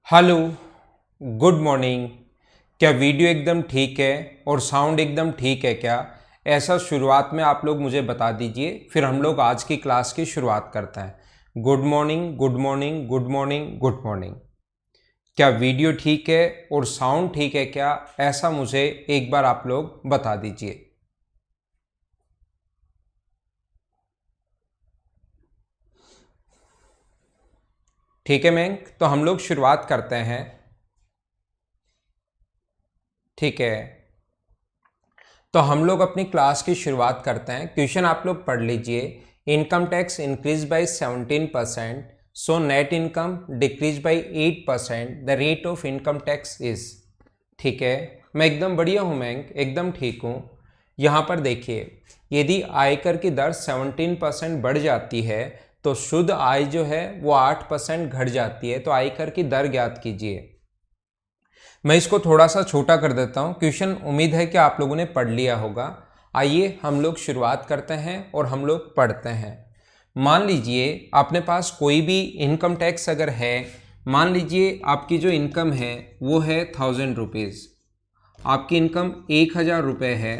Hello, good morning. क्या video एकदम ठीक है और साउंड एकदम ठीक है क्या? ऐसा शुरुआत में आप लोग मुझे बता दीजिए, फिर हम लोग आज की क्लास की शुरुआत करते हैं। Good morning, good morning, good morning, good morning. क्या वीडियो ठीक है और साउंड ठीक है क्या? ऐसा मुझे एक बार आप लोग बता दीजिए। ठीक है मैंक, तो हम लोग शुरुआत करते हैं। ठीक है, तो हम लोग अपनी क्लास की शुरुआत करते हैं। क्वेश्चन आप लोग पढ़ लीजिए। Income tax increase by 17%, so net income decrease by 8%, the rate of income tax is. ठीक है, मैं एकदम बढ़िया हूँ मैंक, एकदम ठीक हूँ। यहाँ पर देखिए, यदि आयकर की दर 17% बढ़ जाती है तो शुद्ध आय जो है वो 8% घट जाती है। तो आयकर की दर ज्ञात कीजिए। मैं इसको थोड़ा सा छोटा कर देता हूँ। क्वेश्चन उम्मीद है कि आप लोगों ने पढ़ लिया होगा। आइए हम लोग शुरुआत करते हैं और हम लोग पढ़ते हैं। मान लीजिए अपने पास कोई भी इनकम टैक्स अगर है, मान लीजिए आपकी जो इनकम है वो है 1000 रुपीज़। आपकी इनकम 1000 रुपये है,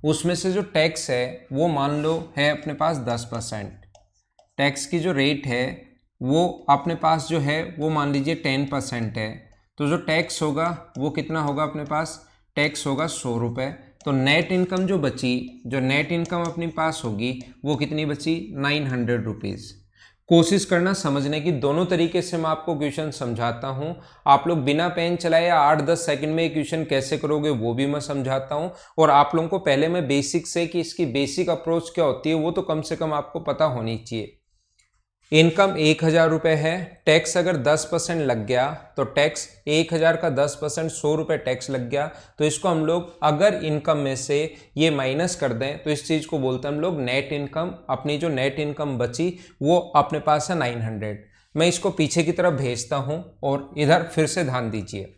उसमें से जो टैक्स है वो मान लो है अपने पास 10%। टैक्स की जो रेट है वो अपने पास जो है वो मान लीजिए 10% है। तो जो टैक्स होगा वो कितना होगा अपने पास? टैक्स होगा 100 रुपये। तो नेट इनकम जो बची, जो नेट इनकम अपने पास होगी वो कितनी बची? 900 रुपीज़। कोशिश करना समझने की, दोनों तरीके से मैं आपको क्वेश्चन समझाता हूँ। आप लोग बिना पेन चलाए 8-10 सेकंड में क्वेश्चन कैसे करोगे वो भी मैं समझाता हूँ। और आप लोगों को पहले मैं बेसिक से कि इसकी बेसिक अप्रोच क्या होती है वो तो कम से कम आपको पता होनी चाहिए। इनकम 1000 रुपये है, टैक्स अगर 10% लग गया तो टैक्स 1000 का 10% 100 रुपये टैक्स लग गया। तो इसको हम लोग अगर इनकम में से ये माइनस कर दें तो इस चीज़ को बोलते हैं हम लोग नेट इनकम। अपनी जो नेट इनकम बची वो अपने पास है 900। मैं इसको पीछे की तरफ भेजता हूँ और इधर फिर से ध्यान दीजिए।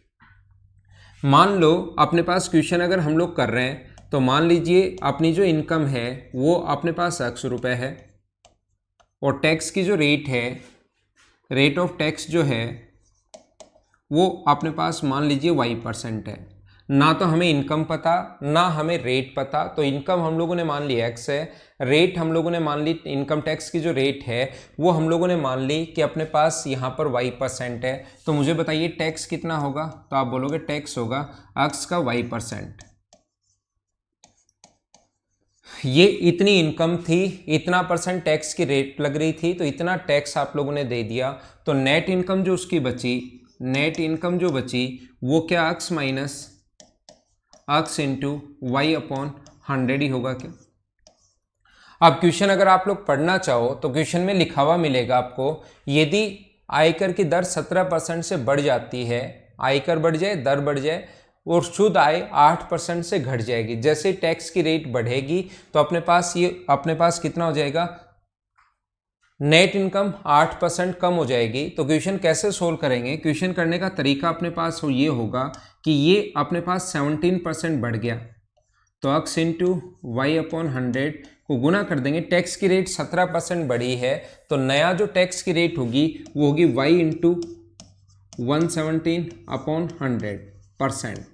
मान लो अपने पास क्वेश्चन अगर हम लोग कर रहे हैं तो मान लीजिए अपनी जो इनकम है वो अपने पास 100 रुपये है और टैक्स की जो रेट है, रेट ऑफ टैक्स जो है वो अपने पास मान लीजिए y% है। ना तो हमें इनकम पता ना हमें रेट पता। तो इनकम हम लोगों ने मान ली x है, रेट हम लोगों ने मान ली, इनकम टैक्स की जो रेट है वो हम लोगों ने मान ली कि अपने पास यहाँ पर y% है। तो मुझे बताइए टैक्स कितना होगा? तो आप बोलोगे टैक्स होगा x का y%। ये इतनी इनकम थी, इतना परसेंट टैक्स की रेट लग रही थी, तो इतना टैक्स आप लोगों ने दे दिया। तो नेट इनकम जो उसकी बची, नेट इनकम जो बची वो क्या x minus x into Y upon 100 ही होगा क्या? अब क्वेश्चन अगर आप लोग पढ़ना चाहो तो क्वेश्चन में लिखा हुआ मिलेगा आपको, यदि आयकर की दर 17% से बढ़ जाती है, आयकर बढ़ जाए, दर बढ़ जाए और शुद्ध आय 8% से घट जाएगी। जैसे टैक्स की रेट बढ़ेगी तो अपने पास कितना हो जाएगा? नेट इनकम 8% कम हो जाएगी। तो क्वेश्चन कैसे सोल्व करेंगे? क्वेश्चन करने का तरीका अपने पास ये होगा कि ये अपने पास 17% बढ़ गया तो x इंटू वाई अपॉन 100 को गुना कर देंगे। टैक्स की रेट 17% बढ़ी है तो नया जो टैक्स की रेट होगी वो होगी y इंटू 117 अपॉन 100%।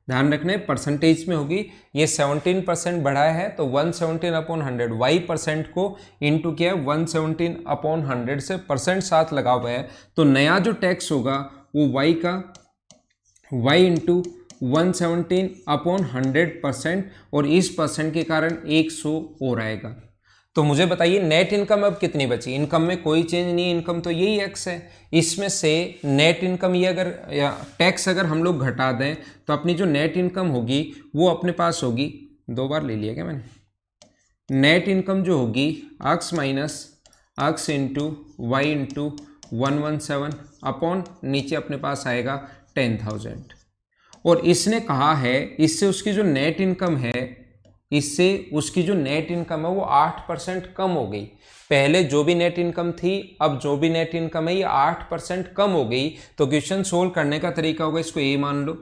ध्यान रखने परसेंटेज में होगी। ये 17% बढ़ा है तो 117 अपॉन 100, y% को इंटू किया है 117 अपॉन 100 से, परसेंट साथ लगा हुआ है। तो नया जो टैक्स होगा वो y का y इंटू 117 अपॉन 100% और इस परसेंट के कारण 100 और आएगा। तो मुझे बताइए नेट इनकम अब कितनी बची? इनकम में कोई चेंज नहीं है, इनकम तो यही x है। इसमें से नेट इनकम ये अगर टैक्स अगर हम लोग घटा दें तो अपनी जो नेट इनकम होगी वो अपने पास होगी, 2 बार ले लिया क्या मैंने? नेट इनकम जो होगी x minus x into Y into 117 upon नीचे अपने पास आएगा 10,000। और इसने कहा है इससे उसकी जो नेट इनकम है, इससे उसकी जो नेट इनकम है वो 8% कम हो गई। पहले जो भी नेट इनकम थी अब जो भी नेट इनकम है ये 8% कम हो गई। तो क्वेश्चन सोल्व करने का तरीका होगा, इसको ए मान लो,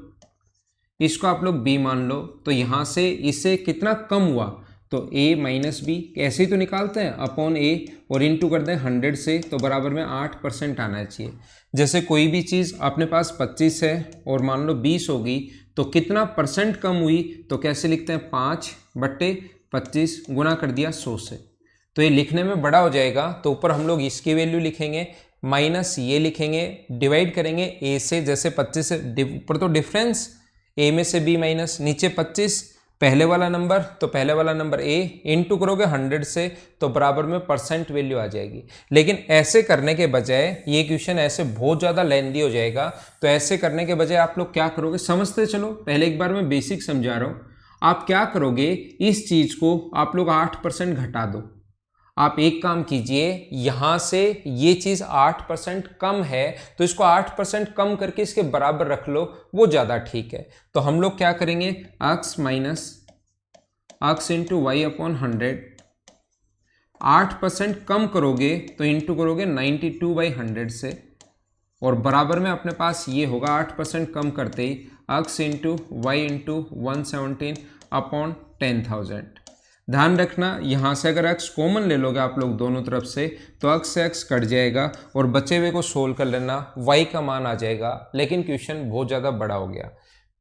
इसको आप लोग बी मान लो। तो यहाँ से इससे कितना कम हुआ? तो a माइनस बी ऐसे ही तो निकालते हैं, अपॉन a और इनटू कर दें 100 से, तो बराबर में 8% आना चाहिए। जैसे कोई भी चीज़ अपने पास 25 है और मान लो 20 होगी, तो कितना परसेंट कम हुई, तो कैसे लिखते हैं 5/25 गुना कर दिया 100 से, तो ये लिखने में बड़ा हो जाएगा। तो ऊपर हम लोग इसकी वैल्यू लिखेंगे, माइनस ये लिखेंगे, डिवाइड करेंगे a से, जैसे 25 से ऊपर तो डिफरेंस a में से b माइनस, नीचे 25 पहले वाला नंबर, तो पहले वाला नंबर a इनटू करोगे 100 से, तो बराबर में परसेंट वैल्यू आ जाएगी। लेकिन ऐसे करने के बजाय, ये क्वेश्चन ऐसे बहुत ज़्यादा लेंथी हो जाएगा, तो ऐसे करने के बजाय आप लोग क्या करोगे, समझते चलो, पहले एक बार मैं बेसिक समझा रहा हूँ। आप क्या करोगे, इस चीज़ को आप लोग 8% घटा दो। आप एक काम कीजिए, यहां से ये चीज 8% कम है, तो इसको 8% कम करके इसके बराबर रख लो, वो ज्यादा ठीक है। तो हम लोग क्या करेंगे, x minus x into Y upon 100, 8% कम करोगे तो इंटू करोगे 92/100 से, और बराबर में अपने पास ये होगा 8% कम करते ही x into Y into 117 upon 10,000। ध्यान रखना, यहाँ से अगर x कॉमन ले लोगे आप लोग दोनों तरफ से, तो x से x कट जाएगा और बचे हुए को सोल्व कर लेना, y का मान आ जाएगा। लेकिन क्वेश्चन बहुत ज़्यादा बड़ा हो गया।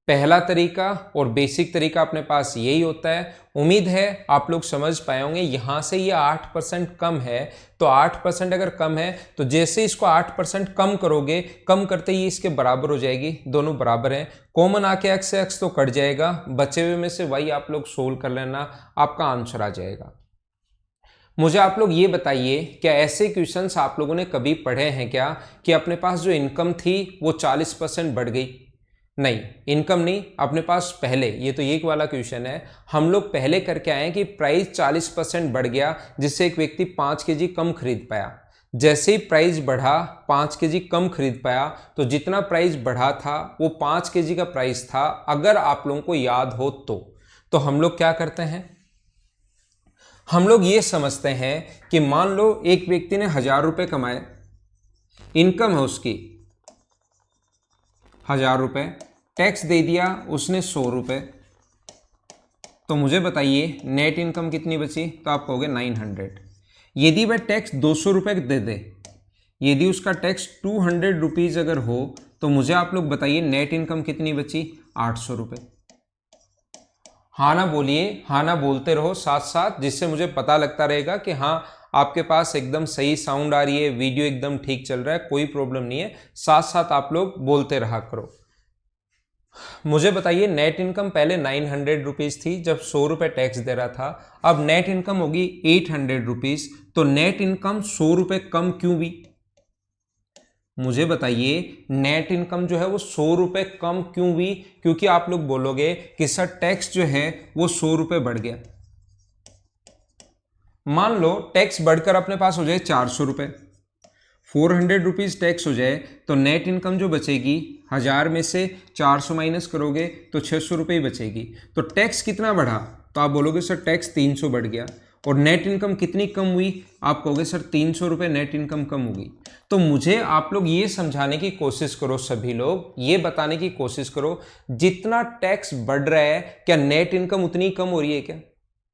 पहला तरीका और बेसिक तरीका अपने पास यही होता है। उम्मीद है आप लोग समझ पाए होंगे। यहाँ से ये 8% कम है, तो 8% अगर कम है तो जैसे इसको 8% कम करोगे, कम करते ही इसके बराबर हो जाएगी, दोनों बराबर हैं। कॉमन आके x से x तो कट जाएगा, बचे हुए में से y आप लोग सोल्व कर लेना, आपका आंसर आ जाएगा। मुझे आप लोग ये बताइए, क्या ऐसे क्वेश्चंस आप लोगों ने कभी पढ़े हैं क्या, कि अपने पास जो इनकम थी वो 40% बढ़ गई? नहीं, इनकम नहीं, अपने पास पहले, ये तो एक वाला क्वेश्चन है, हम लोग पहले करके आए हैं कि प्राइस 40% बढ़ गया, जिससे एक व्यक्ति 5 kg कम खरीद पाया। जैसे ही प्राइस बढ़ा, 5 kg कम खरीद पाया, तो जितना प्राइस बढ़ा था वो 5 kg का प्राइस था, अगर आप लोगों को याद हो तो हम लोग क्या करते हैं, हम लोग ये समझते हैं कि मान लो एक व्यक्ति ने 1000 रुपये कमाए, इनकम है उसकी 1000 रुपये, टैक्स दे दिया उसने 100 रुपये, तो मुझे बताइए नेट इनकम कितनी बची, तो आप कहोगे 900। यदि वह टैक्स 200 रुपये दे दे, यदि उसका टैक्स 200 रुपीज़ अगर हो, तो मुझे आप लोग बताइए नेट इनकम कितनी बची, 800 रुपये। हाँ ना बोलिए, हाँ ना बोलते रहो साथ साथ, जिससे मुझे पता लगता रहेगा कि हाँ आपके पास एकदम सही साउंड आ रही है, वीडियो एकदम ठीक चल रहा है, कोई प्रॉब्लम नहीं है, साथ साथ आप लोग बोलते रहा करो। मुझे बताइए नेट इनकम पहले 900 रुपीज़ थी जब 100 रुपये टैक्स दे रहा था, अब नेट इनकम होगी 800 रुपीज़, तो नेट इनकम 100 रुपये कम क्यों हुई? मुझे बताइए नेट इनकम जो है वो 100 रुपये कम क्यों हुई? क्योंकि आप लोग बोलोगे कि सर टैक्स जो है वो 100 रुपये बढ़ गया। मान लो टैक्स बढ़कर अपने पास हो जाए 400 रुपये, 400 रुपीज़ टैक्स हो जाए, तो नेट इनकम जो बचेगी 1000 में से 400 माइनस करोगे तो 600 रुपये ही बचेगी। तो टैक्स कितना बढ़ा? तो आप बोलोगे सर टैक्स 300 बढ़ गया। और नेट इनकम कितनी कम हुई? आप कहोगे सर 300 रुपये नेट इनकम कम होगी। तो मुझे आप लोग ये समझाने की कोशिश करो, सभी लोग ये बताने की कोशिश करो, जितना टैक्स बढ़ रहा है क्या नेट इनकम उतनी कम हो रही है क्या?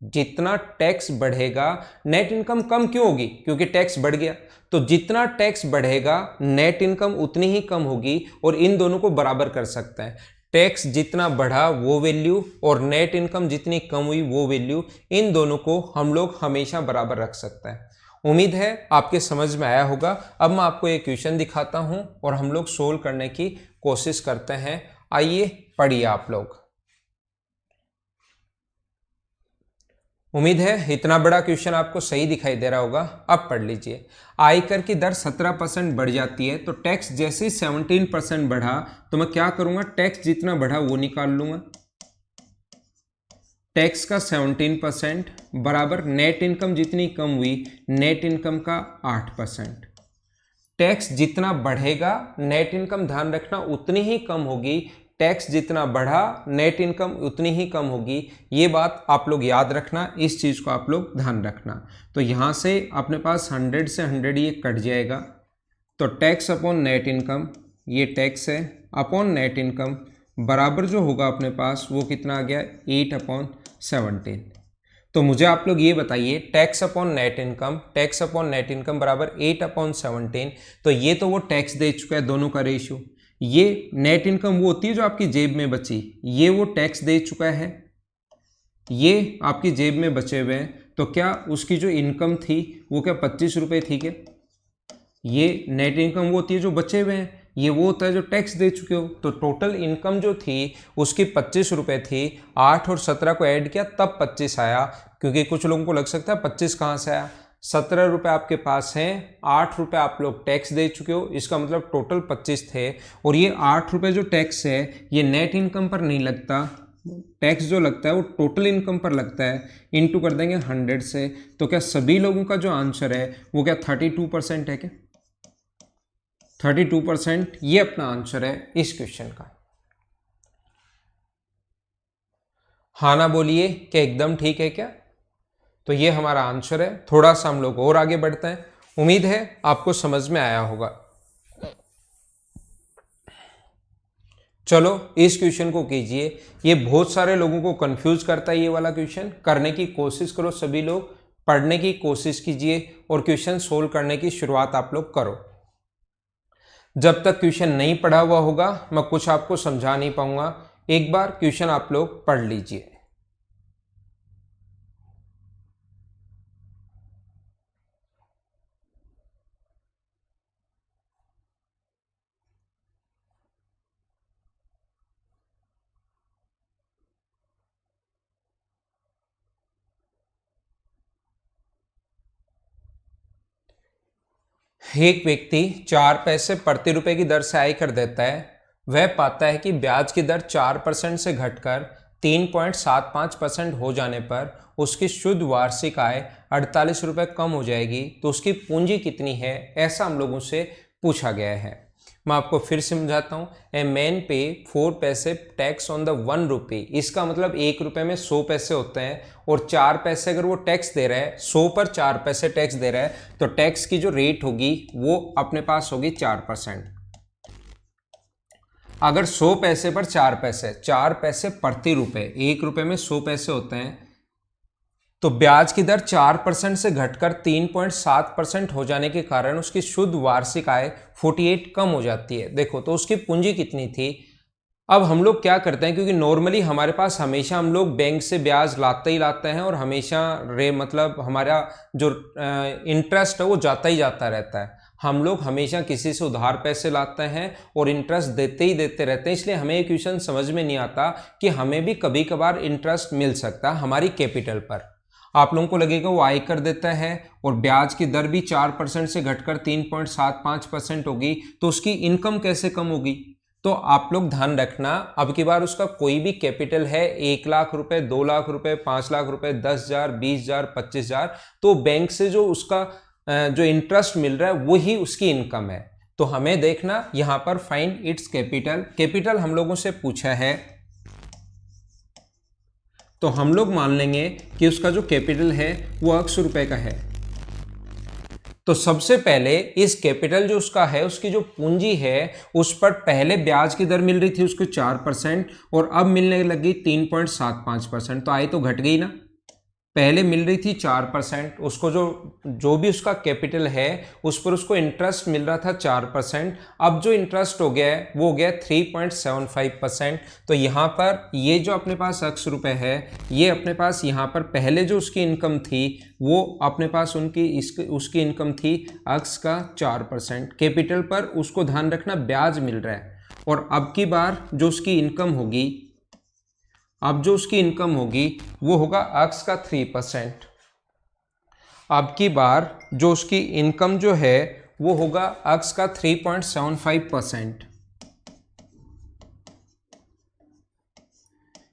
जितना टैक्स बढ़ेगा नेट इनकम कम क्यों होगी? क्योंकि टैक्स बढ़ गया। तो जितना टैक्स बढ़ेगा नेट इनकम उतनी ही कम होगी, और इन दोनों को बराबर कर सकते हैं। टैक्स जितना बढ़ा वो वैल्यू और नेट इनकम जितनी कम हुई वो वैल्यू, इन दोनों को हम लोग हमेशा बराबर रख सकते हैं। उम्मीद है आपके समझ में आया होगा। अब मैं आपको एक क्वेश्चन दिखाता हूं और हम लोग सोल्व करने की कोशिश करते हैं। आइए पढ़िए आप लोग। उम्मीद है इतना बड़ा क्वेश्चन आपको सही दिखाई दे रहा होगा। अब पढ़ लीजिए। आयकर की दर 17% बढ़ जाती है, तो टैक्स जैसे ही 17% बढ़ा, तो मैं क्या करूंगा, टैक्स जितना बढ़ा वो निकाल लूंगा। टैक्स का 17% बराबर नेट इनकम जितनी कम हुई, नेट इनकम का 8%। टैक्स जितना बढ़ेगा नेट इनकम, ध्यान रखना, उतनी ही कम होगी। टैक्स जितना बढ़ा नेट इनकम उतनी ही कम होगी। ये बात आप लोग याद रखना, इस चीज़ को आप लोग ध्यान रखना। तो यहाँ से अपने पास 100 से 100 ये कट जाएगा, तो टैक्स अपॉन नेट इनकम, ये टैक्स है अपॉन नेट इनकम बराबर जो होगा अपने पास वो कितना आ गया, 8/17। तो मुझे आप लोग ये बताइए, टैक्स अपॉन नेट इनकम बराबर 8/17। तो ये तो वो टैक्स दे चुका है, दोनों का रेशियो। ये नेट इनकम वो होती है जो आपकी जेब में बची, ये वो टैक्स दे चुका है, ये आपकी जेब में बचे हुए हैं। तो क्या उसकी जो इनकम थी वो क्या 25 रुपये थी क्या? ये नेट इनकम वो होती है जो बचे हुए हैं, ये वो होता है जो टैक्स दे चुके हो। तो टोटल इनकम जो थी उसकी 25 रुपये थी, 8 और 17 को ऐड किया तब 25 आया। क्योंकि कुछ लोगों को लग सकता है 25 कहाँ से आया, 17 रुपये आपके पास हैं, 8 रुपये आप लोग टैक्स दे चुके हो, इसका मतलब टोटल 25 थे। और ये 8 रुपये जो टैक्स है ये नेट इनकम पर नहीं लगता, टैक्स जो लगता है वो टोटल इनकम पर लगता है, इनटू कर देंगे 100 से। तो क्या सभी लोगों का जो आंसर है वो क्या 32% है क्या? 32% ये अपना आंसर है इस क्वेश्चन का। हाँ ना बोलिए, क्या एकदम ठीक है क्या? तो ये हमारा आंसर है। थोड़ा सा हम लोग और आगे बढ़ते हैं, उम्मीद है आपको समझ में आया होगा। चलो इस क्वेश्चन को कीजिए, ये बहुत सारे लोगों को कंफ्यूज करता है ये वाला क्वेश्चन। करने की कोशिश करो, सभी लोग पढ़ने की कोशिश कीजिए और क्वेश्चन सोल्व करने की शुरुआत आप लोग करो। जब तक क्वेश्चन नहीं पढ़ा हुआ होगा मैं कुछ आपको समझा नहीं पाऊंगा। एक बार क्वेश्चन आप लोग पढ़ लीजिए। एक व्यक्ति 4 पैसे प्रति रुपए की दर से आय कर देता है। वह पाता है कि ब्याज की दर 4% से घटकर 3.75% हो जाने पर उसकी शुद्ध वार्षिक आय 48 रुपये कम हो जाएगी। तो उसकी पूंजी कितनी है, ऐसा हम लोगों से पूछा गया है। मैं आपको फिर समझाता हूँ। ए मैन पे 4 पैसे टैक्स ऑन द 1 रुपी। इसका मतलब 1 रुपये में 100 पैसे होते हैं और 4 पैसे अगर वो टैक्स दे रहा है, 100 पर 4 पैसे टैक्स दे रहा है, तो टैक्स की जो रेट होगी वो अपने पास होगी 4%। अगर 100 पैसे पर 4 पैसे प्रति रुपए, 1 रुपये में 100 पैसे होते हैं, तो ब्याज की दर 4% से घटकर 3.7% हो जाने के कारण उसकी शुद्ध वार्षिक आय 48 कम हो जाती है। देखो तो उसकी पूंजी कितनी थी। अब हम लोग क्या करते हैं, क्योंकि नॉर्मली हमारे पास हमेशा हम लोग बैंक से ब्याज लाते ही लाते हैं और हमेशा मतलब हमारा जो इंटरेस्ट है वो जाता ही जाता रहता है। हम लोग हमेशा किसी से उधार पैसे लाते हैं और इंटरेस्ट देते ही देते रहते हैं। इसलिए हमें ये क्वेश्चन समझ में नहीं आता कि हमें भी कभी कभार इंटरेस्ट मिल सकता है हमारी कैपिटल पर। आप लोगों को लगेगा वो आयकर देता है और ब्याज की दर भी 4% से घटकर 3.75% होगी, तो उसकी इनकम कैसे कम होगी। तो आप लोग ध्यान रखना, अब की बार उसका कोई भी कैपिटल है 1 लाख रुपए, 2 लाख रुपए, 5 लाख रुपए, 10,000, 20,000, 25,000, तो बैंक से जो उसका जो इंटरेस्ट मिल रहा है वही उसकी इनकम है। तो हमें देखना यहाँ पर फाइंड इट्स कैपिटल। कैपिटल हम लोगों से पूछा है, तो हम लोग मान लेंगे कि उसका जो कैपिटल है वो 100 रुपए का है। तो सबसे पहले इस कैपिटल जो उसका है, उसकी जो पूंजी है उस पर पहले ब्याज की दर मिल रही थी उसको 4% और अब मिलने लगी 3.75%। तो आय तो घट गई ना। पहले मिल रही थी 4%, उसको जो भी उसका कैपिटल है उस पर उसको इंटरेस्ट मिल रहा था 4%। अब जो इंटरेस्ट हो गया है वो हो गया 3.75%। तो यहाँ पर ये जो अपने पास 100 रुपये है, ये अपने पास यहाँ पर पहले जो उसकी इनकम थी वो अपने पास उसकी इनकम थी अक्स का 4%। कैपिटल पर उसको ध्यान रखना ब्याज मिल रहा है। और अब की बार जो उसकी इनकम होगी, अब जो उसकी इनकम होगी वो होगा अक्स का 3%। अब की बार जो उसकी इनकम जो है वो होगा अक्स का 3.75%।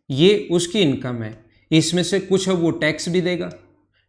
ये उसकी इनकम है। इसमें से कुछ है वो टैक्स भी देगा।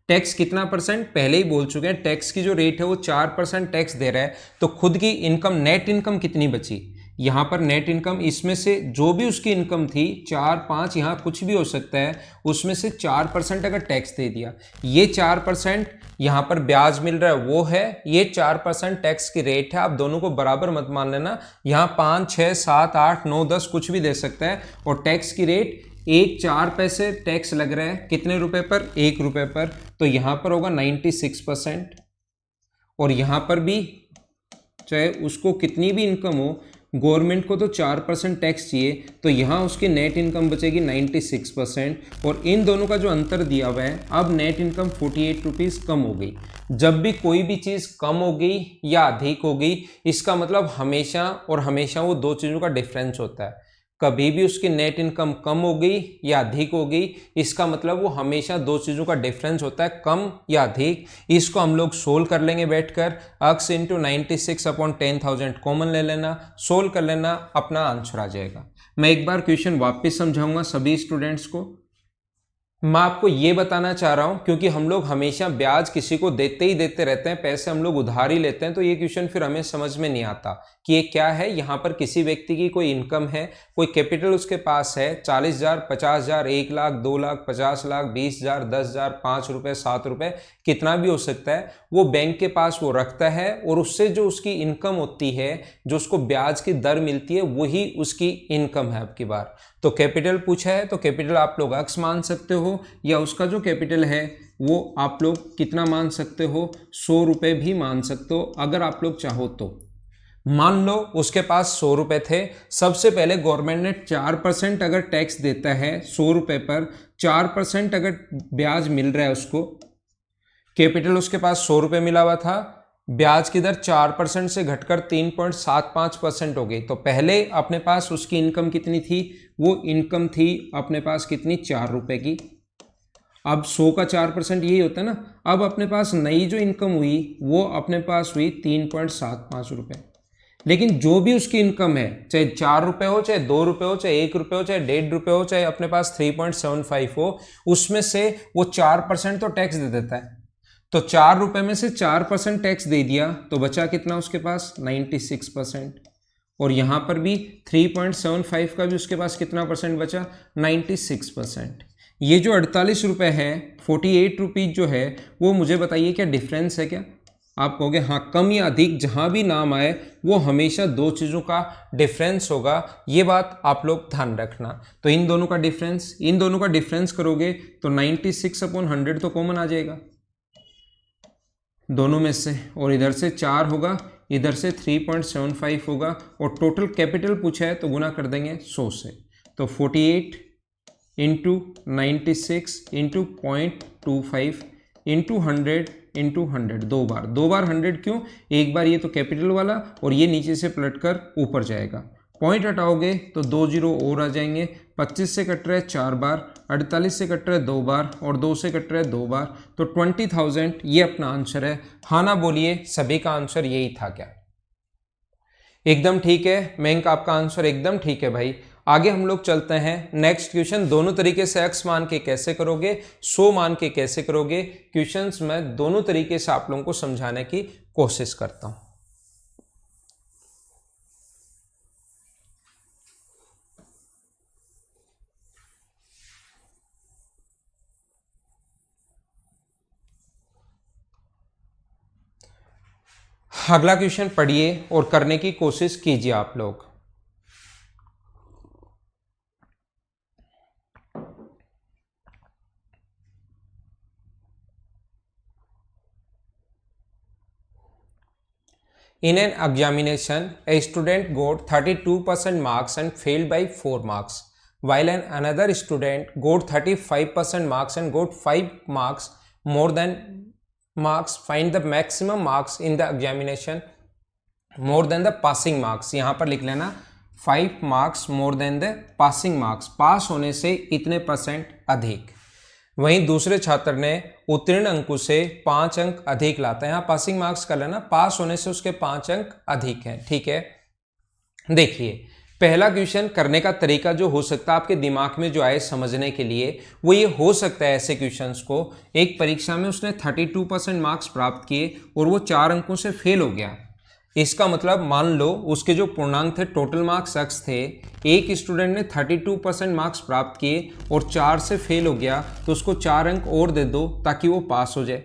टैक्स कितना परसेंट पहले ही बोल चुके हैं, टैक्स की जो रेट है वो 4% टैक्स दे रहा है। तो खुद की इनकम, नेट इनकम कितनी बची, यहाँ पर नेट इनकम, इसमें से जो भी उसकी इनकम थी 4-5, यहाँ कुछ भी हो सकता है, उसमें से 4% अगर टैक्स दे दिया, ये 4% यहाँ पर ब्याज मिल रहा है वो है, ये 4% टैक्स की रेट है। आप दोनों को बराबर मत मान लेना, यहाँ 5, 6, 7, 8, 9, 10 कुछ भी दे सकता है और टैक्स की रेट एक 4 पैसे टैक्स लग रहा है कितने रुपए पर, 1 रुपए पर, तो यहाँ पर होगा 96%। और यहाँ पर भी चाहे उसको कितनी भी इनकम हो, गवर्नमेंट को तो 4% टैक्स चाहिए, तो यहाँ उसकी नेट इनकम बचेगी 96%। और इन दोनों का जो अंतर दिया हुआ है, अब नेट इनकम 48 रुपीज़ कम हो गई। जब भी कोई भी चीज़ कम हो गई या अधिक हो गई, इसका मतलब हमेशा और हमेशा वो दो चीज़ों का डिफरेंस होता है। कभी भी उसकी नेट इनकम कम हो गई या अधिक हो गई, इसका मतलब वो हमेशा दो चीज़ों का डिफरेंस होता है, कम या अधिक। इसको हम लोग सोल्व कर लेंगे बैठकर। x इंटू 96/10,000 कॉमन ले लेना, सोल्व कर लेना, अपना आंसर आ जाएगा। मैं एक बार क्वेश्चन वापस समझाऊंगा सभी स्टूडेंट्स को। मैं आपको ये बताना चाह रहा हूं, क्योंकि हम लोग हमेशा ब्याज किसी को देते ही देते रहते हैं, पैसे हम लोग उधार ही लेते हैं, तो ये क्वेश्चन फिर हमें समझ में नहीं आता कि ये क्या है। यहाँ पर किसी व्यक्ति की कोई इनकम है, कोई कैपिटल उसके पास है 40,000, 50,000, 1 लाख, 2 लाख, 50 लाख, 20,000, 10,000, 5 रुपये, 7 रुपये, कितना भी हो सकता है, वो बैंक के पास वो रखता है, और उससे जो उसकी इनकम होती है, जो उसको ब्याज की दर मिलती है, वही उसकी इनकम है। अब की बार तो कैपिटल पूछा है, तो कैपिटल आप लोग x मान सकते हो, या उसका जो कैपिटल है वो आप लोग कितना मान सकते हो, 100 रुपये भी मान सकते हो अगर आप लोग चाहो तो। मान लो उसके पास 100 रुपये थे। सबसे पहले गवर्नमेंट ने 4% अगर टैक्स देता है 100 रुपये पर, 4% अगर ब्याज मिल रहा है उसको, कैपिटल उसके पास 100 रुपये मिला हुआ था, ब्याज की दर 4% से घटकर 3.75% हो गई। तो पहले अपने पास उसकी इनकम कितनी थी, वो इनकम थी अपने पास कितनी, 4 रुपये की। अब 100 का 4% यही होता है ना। अब अपने पास नई जो इनकम हुई वो अपने पास हुई 3.75 रुपये। लेकिन जो भी उसकी इनकम है, चाहे 4 रुपये हो, चाहे 2 रुपये हो, चाहे 1 रुपये हो, चाहे 1.5 रुपये हो, चाहे अपने पास 3.75 हो, उसमें से वो 4% तो टैक्स दे देता है। तो 4 रुपये में से 4% टैक्स दे दिया, तो बचा कितना उसके पास, 96%। और यहाँ पर भी 3.75 का भी उसके पास कितना परसेंट बचा, 96%। ये जो 48 रुपये है, 48 रुपीज़ जो है, वो मुझे बताइए क्या डिफरेंस है क्या? आप कहोगे हाँ, कम या अधिक जहाँ भी नाम आए वो हमेशा दो चीज़ों का डिफरेंस होगा, ये बात आप लोग ध्यान रखना। तो इन दोनों का डिफरेंस करोगे तो 96/100 तो कॉमन आ जाएगा दोनों में से, और इधर से 4 होगा, इधर से 3.75 होगा, और टोटल कैपिटल पूछा है तो गुना कर देंगे 100 से। तो 48 इंटू 96 इंटू 0.25 इंटू 100 दो बार 100 क्यों, एक बार ये तो कैपिटल वाला और ये नीचे से पलट कर ऊपर जाएगा। पॉइंट हटाओगे तो 2 जीरो और आ जाएंगे। 25 से कट रहा है 4 बार, 48 से कट रहा है 2 बार, और 2 से कट रहा है 2 बार, तो 20,000 ये अपना आंसर है। हाँ ना बोलिए, सभी का आंसर यही था क्या? एकदम ठीक है मैंक, आपका आंसर एकदम ठीक है भाई। आगे हम लोग चलते हैं नेक्स्ट क्वेश्चन। दोनों तरीके से x मान के कैसे करोगे, 100 मान के कैसे करोगे, क्वेश्चंस में दोनों तरीके से आप लोगों को समझाने की कोशिश करता हूं। अगला क्वेश्चन पढ़िए और करने की कोशिश कीजिए आप लोग। In an examination, a student got 32% marks and failed by 4 marks, while another student got 35% marks and got 5 marks more than marks. Find the maximum marks in the examination more than the passing marks. यहाँ पर लिख लेना 5 marks more than the passing marks, पास होने से इतने percent अधिक। वहीं दूसरे छात्र ने उत्तीर्ण अंकों से 5 अंक अधिक लाता है। यहाँ पासिंग मार्क्स कर लेना, पास होने से उसके 5 अंक अधिक हैं। ठीक है, देखिए पहला क्वेश्चन करने का तरीका जो हो सकता है आपके दिमाग में जो आए समझने के लिए, वो ये हो सकता है ऐसे क्वेश्चंस को, एक परीक्षा में उसने 32% मार्क्स प्राप्त किए और वो 4 अंकों से फेल हो गया। इसका मतलब मान लो उसके जो पूर्णांक थे, टोटल मार्क्स x थे, एक स्टूडेंट ने 32% मार्क्स प्राप्त किए और 4 से फेल हो गया, तो उसको 4 अंक और दे दो ताकि वो पास हो जाए।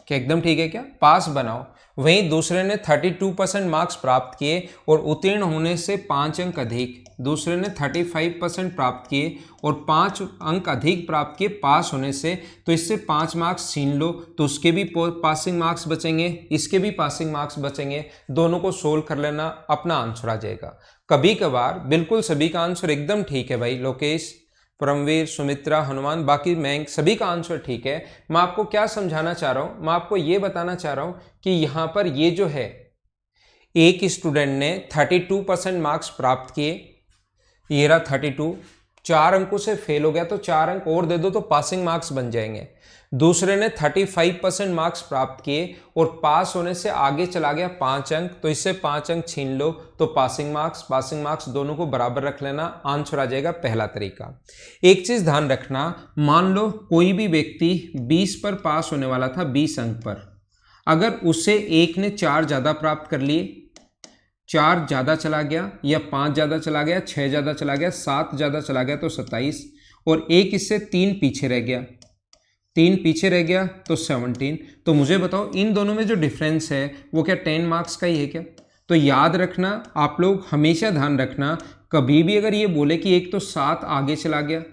क्या एकदम ठीक है क्या? पास बनाओ। वहीं दूसरे ने 32% मार्क्स प्राप्त किए और उत्तीर्ण होने से 5 अंक अधिक, दूसरे ने 35% प्राप्त किए और 5 अंक अधिक प्राप्त किए पास होने से, तो इससे 5 मार्क्स छीन लो तो उसके भी पासिंग मार्क्स बचेंगे, इसके भी पासिंग मार्क्स बचेंगे, दोनों को सोल्व कर लेना, अपना आंसर आ जाएगा। कभी कभार बिल्कुल सभी का आंसर एकदम ठीक है भाई, लोकेश, परमवीर, सुमित्रा, हनुमान, बाकी मैं सभी का आंसर ठीक है। मैं आपको क्या समझाना चाह रहा हूं, मैं आपको ये बताना चाह रहा हूं कि यहां पर ये जो है एक स्टूडेंट ने 32% मार्क्स प्राप्त किए, ये रहा 32, 4 अंकों से फेल हो गया तो 4 अंक और दे दो तो पासिंग मार्क्स बन जाएंगे। दूसरे ने 35% मार्क्स प्राप्त किए और पास होने से आगे चला गया 5 अंक, तो इससे 5 अंक छीन लो तो पासिंग मार्क्स दोनों को बराबर रख लेना, आंसर आ जाएगा पहला तरीका। एक चीज ध्यान रखना, मान लो कोई भी व्यक्ति 20 पर पास होने वाला था 20 अंक पर, अगर उससे एक ने 4 ज्यादा प्राप्त कर लिए, 4 ज्यादा चला गया या 5 ज्यादा चला गया, 6 ज्यादा चला गया, 7 ज्यादा चला गया तो 27, और एक इससे 3 पीछे रह गया, 3 पीछे रह गया तो 17, तो मुझे बताओ इन दोनों में जो डिफरेंस है वो क्या 10 मार्क्स का ही है क्या? तो याद रखना, आप लोग हमेशा ध्यान रखना, कभी भी अगर ये बोले कि एक तो 7 आगे चला गया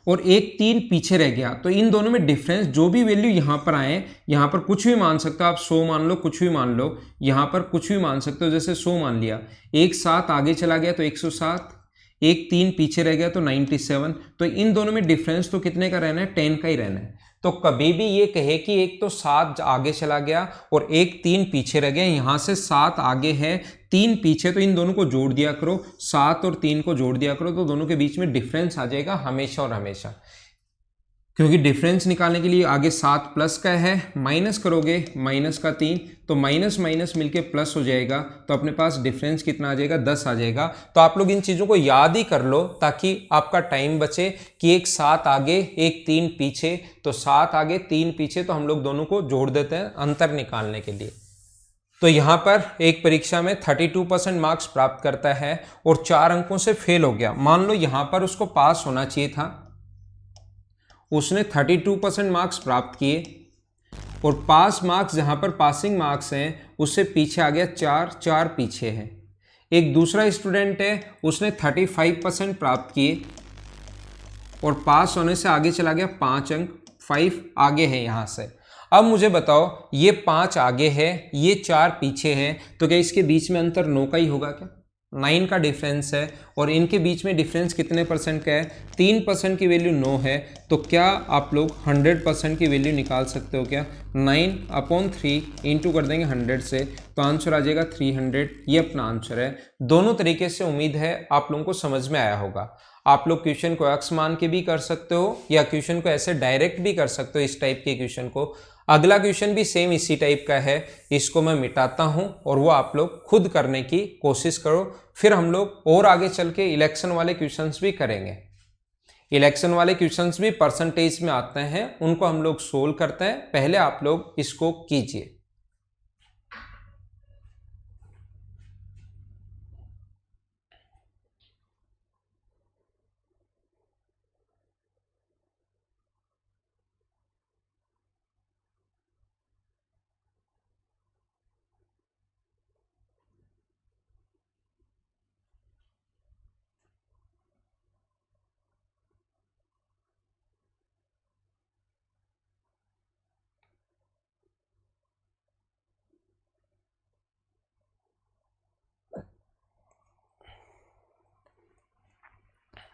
और एक 3 पीछे रह गया, तो इन दोनों में डिफरेंस जो भी वैल्यू यहां पर आए, यहां पर कुछ भी मान सकते हो आप, 100 मान लो, कुछ भी मान लो, यहां पर कुछ भी मान सकते हो, जैसे 100 मान लिया, एक 7 आगे चला गया तो 107, एक 3 पीछे रह गया तो 97, तो इन दोनों में डिफरेंस तो कितने का रहना है? 10 का ही रहना है। तो कभी भी ये कहे कि एक तो 7 आगे चला गया और एक 3 पीछे रह गया, यहां से 7 आगे है 3 पीछे, तो इन दोनों को जोड़ दिया करो, 7 और 3 को जोड़ दिया करो, तो दोनों के बीच में डिफरेंस आ जाएगा हमेशा और हमेशा। क्योंकि डिफरेंस निकालने के लिए आगे 7 प्लस का है, माइनस करोगे माइनस का 3, तो माइनस माइनस मिलके प्लस हो जाएगा, तो अपने पास डिफरेंस कितना आ जाएगा? 10 आ जाएगा। तो आप लोग इन चीज़ों को याद ही कर लो ताकि आपका टाइम बचे कि एक 7 आगे एक 3 पीछे, तो 7 आगे 3 पीछे, तो हम लोग दोनों को जोड़ देते हैं अंतर निकालने के लिए। तो यहाँ पर एक परीक्षा में 32% मार्क्स प्राप्त करता है और 4 अंकों से फेल हो गया, मान लो यहाँ पर उसको पास होना चाहिए था, उसने 32% मार्क्स प्राप्त किए और पास मार्क्स जहां पर पासिंग मार्क्स हैं उससे पीछे आ गया 4 पीछे है। एक दूसरा स्टूडेंट है, उसने 35% प्राप्त किए और पास होने से आगे चला गया 5 अंक, 5 आगे है यहां से। अब मुझे बताओ, ये 5 आगे है, ये 4 पीछे है, तो क्या इसके बीच में अंतर 9 का ही होगा क्या? 9 का डिफरेंस है और इनके बीच में डिफरेंस कितने परसेंट का है? 3% की वैल्यू 9 है, तो क्या आप लोग 100% की वैल्यू निकाल सकते हो क्या? 9/3 इंटू कर देंगे 100 से, तो आंसर आ जाएगा 300, ये अपना आंसर है। दोनों तरीके से उम्मीद है आप लोगों को समझ में आया होगा। आप लोग क्वेश्चन को एक्स मान के भी कर सकते हो या क्वेश्चन को ऐसे डायरेक्ट भी कर सकते हो, इस टाइप के क्वेश्चन को। अगला क्वेश्चन भी सेम इसी टाइप का है, इसको मैं मिटाता हूं और वो आप लोग खुद करने की कोशिश करो, फिर हम लोग और आगे चल के इलेक्शन वाले क्वेश्चंस भी करेंगे। इलेक्शन वाले क्वेश्चंस भी परसेंटेज में आते हैं, उनको हम लोग सोल्व करते हैं, पहले आप लोग इसको कीजिए।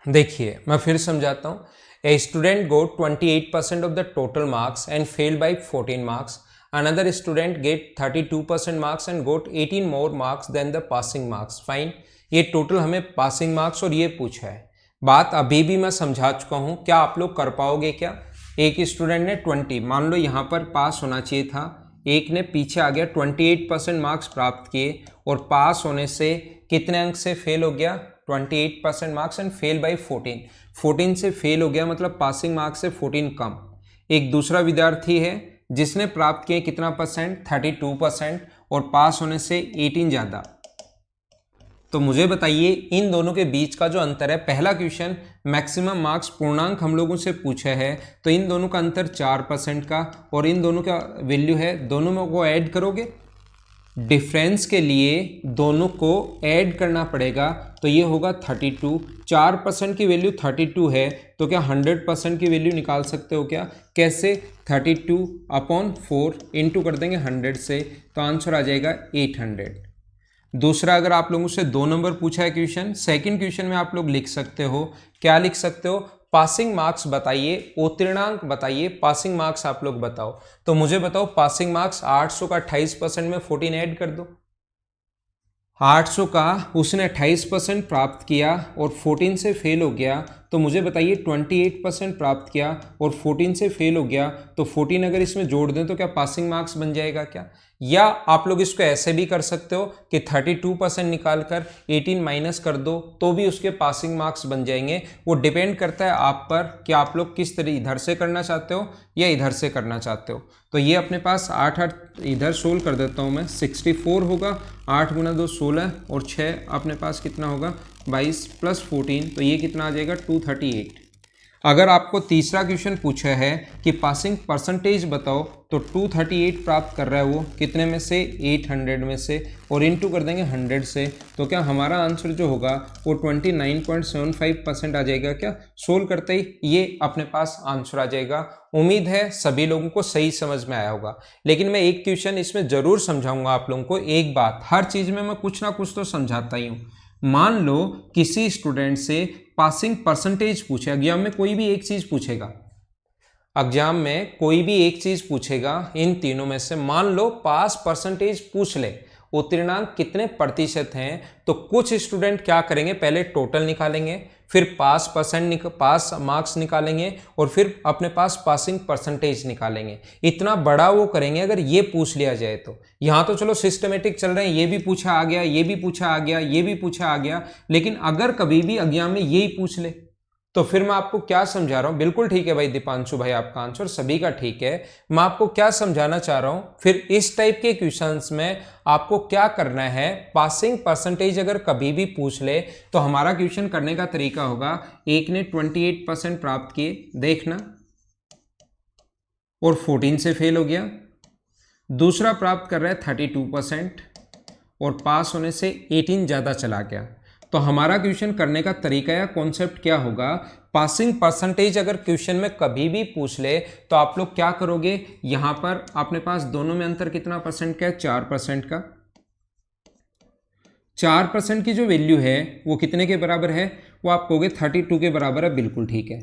देखिए मैं फिर समझाता हूँ। A student got 28% of the total marks and failed by 14 marks. Another student get 32% marks and got 18 more marks than the passing marks. Fine, ये टोटल हमें पासिंग मार्क्स और ये पूछा है। बात अभी भी मैं समझा चुका हूँ, क्या आप लोग कर पाओगे क्या? एक स्टूडेंट ने 20, मान लो यहाँ पर पास होना चाहिए था, एक ने पीछे आ गया, 28% मार्क्स प्राप्त किए और पास होने से कितने अंक से फेल हो गया? 28% मार्क्स एंड फेल बाई 14 से फेल हो गया, मतलब पासिंग मार्क्स से 14 कम। एक दूसरा विद्यार्थी है जिसने प्राप्त किए कितना परसेंट? 32% और पास होने से 18 ज़्यादा। तो मुझे बताइए इन दोनों के बीच का जो अंतर है, पहला क्वेश्चन मैक्सिमम मार्क्स पूर्णांक हम लोगों से पूछा है, तो इन दोनों का अंतर 4% का, और इन दोनों का वैल्यू है, दोनों में को ऐड करोगे, डिफरेंस के लिए दोनों को ऐड करना पड़ेगा, तो ये होगा 32। 4% की वैल्यू 32 है, तो क्या 100% की वैल्यू निकाल सकते हो क्या? कैसे? 32/4 इंटू कर देंगे 100 से, तो आंसर आ जाएगा 800। दूसरा, अगर आप लोगों से 2 नंबर पूछा है क्वेश्चन, सेकंड क्वेश्चन में आप लोग लिख सकते हो, क्या लिख सकते हो? पासिंग मार्क्स बताइए, उत्तीर्णांक बताइए, पासिंग मार्क्स आप लोग बताओ। तो मुझे बताओ पासिंग मार्क्स 800 का 28% में 14 ऐड कर दो। 800 का उसने 28% प्राप्त किया और 14 से फेल हो गया, तो मुझे बताइए 28% प्राप्त किया और 14 से फेल हो गया, तो 14 अगर इसमें जोड़ दें तो क्या पासिंग मार्क्स बन जाएगा क्या? या आप लोग इसको ऐसे भी कर सकते हो कि 32% निकाल कर 18 माइनस कर दो, तो भी उसके पासिंग मार्क्स बन जाएंगे। वो डिपेंड करता है आप पर कि आप लोग किस तरह इधर से करना चाहते हो या इधर से करना चाहते हो। तो ये अपने पास 8 इधर सोल्व कर देता हूँ मैं, 64 होगा, 8 गुना 2 16 और 6 अपने पास कितना होगा 22 प्लस 14, तो ये कितना आ जाएगा 238। अगर आपको तीसरा क्वेश्चन पूछा है कि पासिंग परसेंटेज बताओ, तो 238 प्राप्त कर रहा है वो कितने में से? 800 में से, और इनटू कर देंगे 100 से, तो क्या हमारा आंसर जो होगा वो 29.75% आ जाएगा क्या? सोल्व करते ही ये अपने पास आंसर आ जाएगा। उम्मीद है सभी लोगों को सही समझ में आया होगा, लेकिन मैं एक क्वेश्चन इसमें जरूर समझाऊंगा आप लोगों को। एक बात, हर चीज में मैं कुछ ना कुछ तो समझाता ही हूँ। मान लो किसी स्टूडेंट से पासिंग परसेंटेज पूछे, एग्जाम में कोई भी एक चीज पूछेगा, एग्जाम में कोई भी एक चीज पूछेगा इन तीनों में से, मान लो पास परसेंटेज पूछ ले, उत्तीर्णांक कितने प्रतिशत हैं, तो कुछ स्टूडेंट क्या करेंगे, पहले टोटल निकालेंगे, फिर पास मार्क्स निकालेंगे, और फिर अपने पास पासिंग परसेंटेज निकालेंगे। इतना बड़ा वो करेंगे अगर ये पूछ लिया जाए तो। यहां तो चलो सिस्टमेटिक चल रहे हैं, ये भी पूछा आ गया, ये भी पूछा आ गया, ये भी पूछा आ गया, लेकिन अगर कभी भी एग्जाम में यही पूछ ले, तो फिर मैं आपको क्या समझा रहा हूं, बिल्कुल ठीक है भाई दीपांशु भाई, आपका आंसर सभी का ठीक है। मैं आपको क्या समझाना चाह रहा हूं, फिर इस टाइप के क्वेश्चंस में आपको क्या करना है, पासिंग परसेंटेज अगर कभी भी पूछ ले तो हमारा क्वेश्चन करने का तरीका होगा, एक ने 28% प्राप्त किए, देखना, और 14 से फेल हो गया, दूसरा प्राप्त कर रहा है 32% और पास होने से 18 ज्यादा चला गया। तो हमारा क्वेश्चन करने का तरीका या कॉन्सेप्ट क्या होगा, पासिंग परसेंटेज अगर क्वेश्चन में कभी भी पूछ ले तो आप लोग क्या करोगे, यहां पर अपने पास दोनों में अंतर कितना परसेंट का है? 4% का। 4% की जो वैल्यू है वो कितने के बराबर है? वो आप कहोगे 32 के बराबर है, बिल्कुल ठीक है।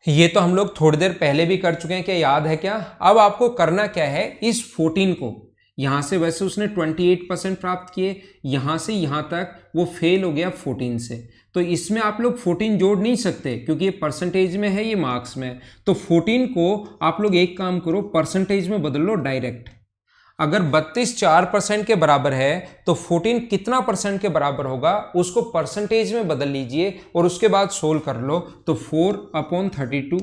ये तो हम लोग थोड़ी देर पहले भी कर चुके हैं, क्या याद है क्या? अब आपको करना क्या है, इस 14 को, यहां से वैसे उसने 28% प्राप्त किए, यहां से यहां तक वो फेल हो गया 14 से, तो इसमें आप लोग 14 जोड़ नहीं सकते क्योंकि ये परसेंटेज में है, ये मार्क्स में। तो 14 को आप लोग एक काम करो, परसेंटेज में बदल लो डायरेक्ट। अगर 32 4% के बराबर है तो 14 कितना परसेंट के बराबर होगा, उसको परसेंटेज में बदल लीजिए और उसके बाद सोल्व कर लो, तो 4/32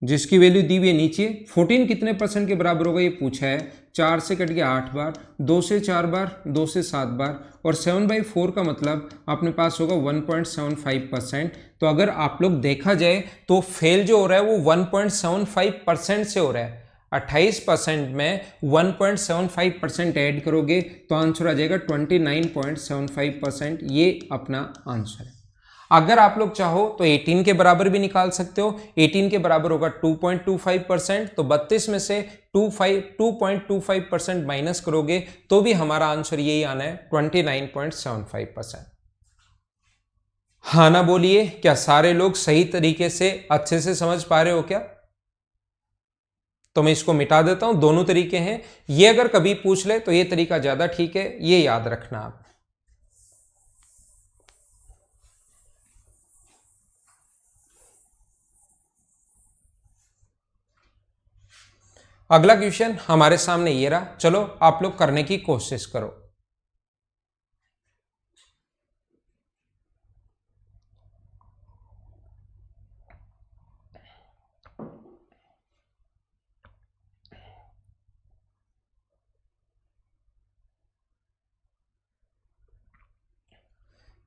जिसकी वैल्यू दी हुई है नीचे, 14 कितने परसेंट के बराबर होगा ये पूछा है, 4 से कट गया 8 बार, 2 से 4 बार, 2 से 7 बार, और 7/4 का मतलब अपने पास होगा 1.75%। तो अगर आप लोग देखा जाए तो फेल जो हो रहा है वो 1.75% से हो रहा है। 28% में 1.75% ऐड करोगे तो आंसर आ जाएगा 29.75%, ये अपना आंसर है। अगर आप लोग चाहो तो 18 के बराबर भी निकाल सकते हो, 18 के बराबर होगा 2.25%, तो 32 में से 2.25% माइनस करोगे तो भी हमारा आंसर यही आना है 29.75%। हाँ ना बोलिए, क्या सारे लोग सही तरीके से अच्छे से समझ पा रहे हो क्या? तो मैं इसको मिटा देता हूं, दोनों तरीके हैं, ये अगर कभी पूछ ले तो ये तरीका ज्यादा ठीक है, ये याद रखना आप। अगला क्वेश्चन हमारे सामने ये रहा, चलो आप लोग करने की कोशिश करो।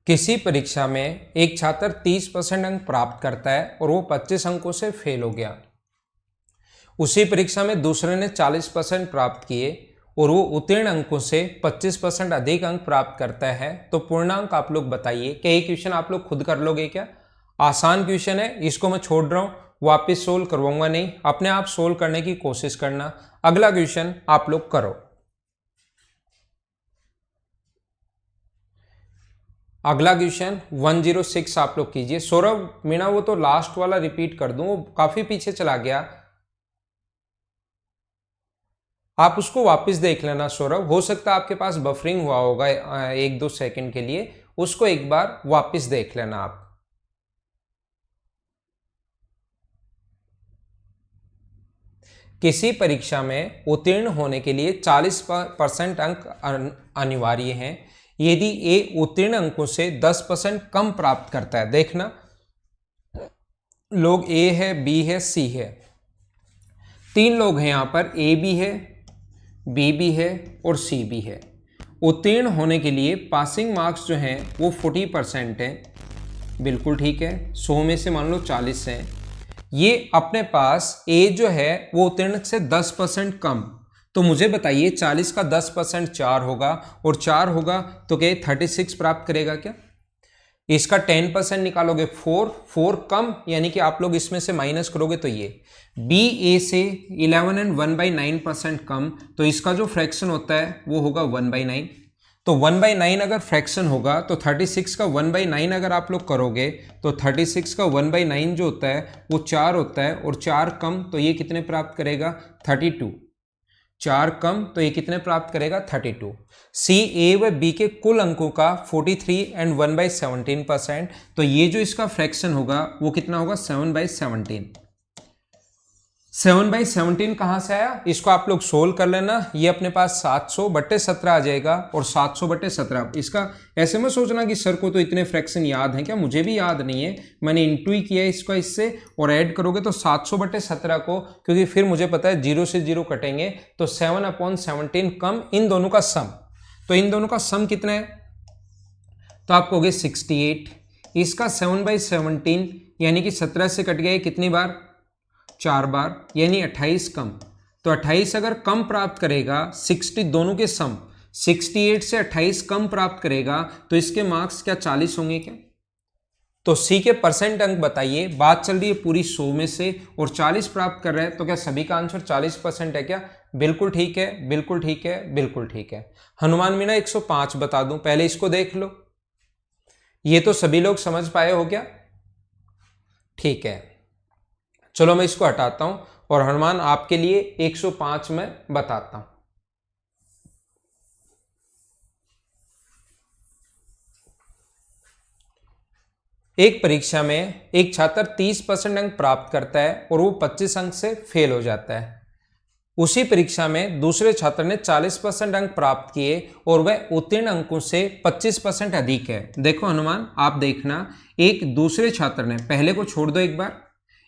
किसी परीक्षा में एक छात्र 30% अंक प्राप्त करता है और वो 25 अंकों से फेल हो गया। उसी परीक्षा में दूसरे ने 40% प्राप्त किए और वो उत्तीर्ण अंकों से 25% अधिक अंक प्राप्त करता है, तो पूर्णांक आप लोग बताइए। क्या ये क्वेश्चन आप लोग खुद कर लोगे क्या? आसान क्वेश्चन है, इसको मैं छोड़ रहा हूं, वापस सोल्व करवाऊंगा नहीं, अपने आप सोल्व करने की कोशिश करना। अगला क्वेश्चन आप लोग करो। अगला क्वेश्चन 106 आप लोग कीजिए। सौरभ मीणा वो तो लास्ट वाला रिपीट कर दूं, वो काफी पीछे चला गया, आप उसको वापस देख लेना सौरभ। हो सकता है आपके पास बफरिंग हुआ होगा 1-2 सेकंड के लिए, उसको एक बार वापस देख लेना आप। किसी परीक्षा में उत्तीर्ण होने के लिए 40% अंक अनिवार्य हैं। यदि ए उत्तीर्ण अंकों से 10% कम प्राप्त करता है, देखना लोग ए है, बी है, सी है, 3 लोग हैं यहां पर, ए भी है, बी भी है और सी भी है। उत्तीर्ण होने के लिए पासिंग मार्क्स जो हैं वो 40% हैं, बिल्कुल ठीक है। 100 में से मान लो 40 हैं। ये अपने पास ए जो है वो उत्तीर्ण से 10% कम, तो मुझे बताइए 40 का 10% 4 होगा और 4 होगा तो क्या 36 प्राप्त करेगा क्या? इसका 10% निकालोगे 4 कम, यानी कि आप लोग इसमें से माइनस करोगे तो ये बी ए से 11 एंड 1/9% कम, तो इसका जो फ्रैक्शन होता है वो होगा 1/9। तो 1/9 अगर फ्रैक्शन होगा तो 36 का 1/9 अगर आप लोग करोगे तो 36 का 1/9 जो होता है वो 4 होता है, और 4 कम तो ये कितने प्राप्त करेगा? 32। 4 कम तो ये कितने प्राप्त करेगा? 32। सी ए व बी के कुल अंकों का 43 एंड 1/17%, तो ये जो इसका फ्रैक्शन होगा वो कितना होगा? 7/17। 7/17 कहाँ से आया? इसको आप लोग सोल्व कर लेना। ये अपने पास 700/17 आ जाएगा, और 700/17 इसका ऐसे में सोचना कि सर को तो इतने फ्रैक्शन याद हैं क्या? मुझे भी याद नहीं है, मैंने इंटू ही किया इसको इससे, और ऐड करोगे तो 700/17 को, क्योंकि फिर मुझे पता है 0 से 0 कटेंगे तो 7/17 कम इन दोनों का सम, तो इन दोनों का सम कितना है? तो आप कहोगे 68। इसका 7/17 यानी कि 17 से कट गया कितनी बार? 4 बार, यानी 28 कम। तो 28 अगर कम प्राप्त करेगा, 60 दोनों के सम 68 से 28 कम प्राप्त करेगा, तो इसके मार्क्स क्या 40 होंगे क्या? तो सी के परसेंट अंक बताइए। बात चल रही है पूरी 100 में से और 40 प्राप्त कर रहे हैं, तो क्या सभी का आंसर 40% है क्या? बिल्कुल ठीक है, बिल्कुल ठीक है, बिल्कुल ठीक है। हनुमान मीना 105 बता दूं, पहले इसको देख लो। ये तो सभी लोग समझ पाए हो क्या? ठीक है, चलो मैं इसको हटाता हूं और हनुमान आपके लिए 105 में बताता हूं। एक परीक्षा में एक छात्र 30% अंक प्राप्त करता है और वो 25 अंक से फेल हो जाता है। उसी परीक्षा में दूसरे छात्र ने 40% अंक प्राप्त किए और वह उत्तीर्ण अंकों से 25% अधिक है। देखो हनुमान, आप देखना, एक दूसरे छात्र ने, पहले को छोड़ दो एक बार,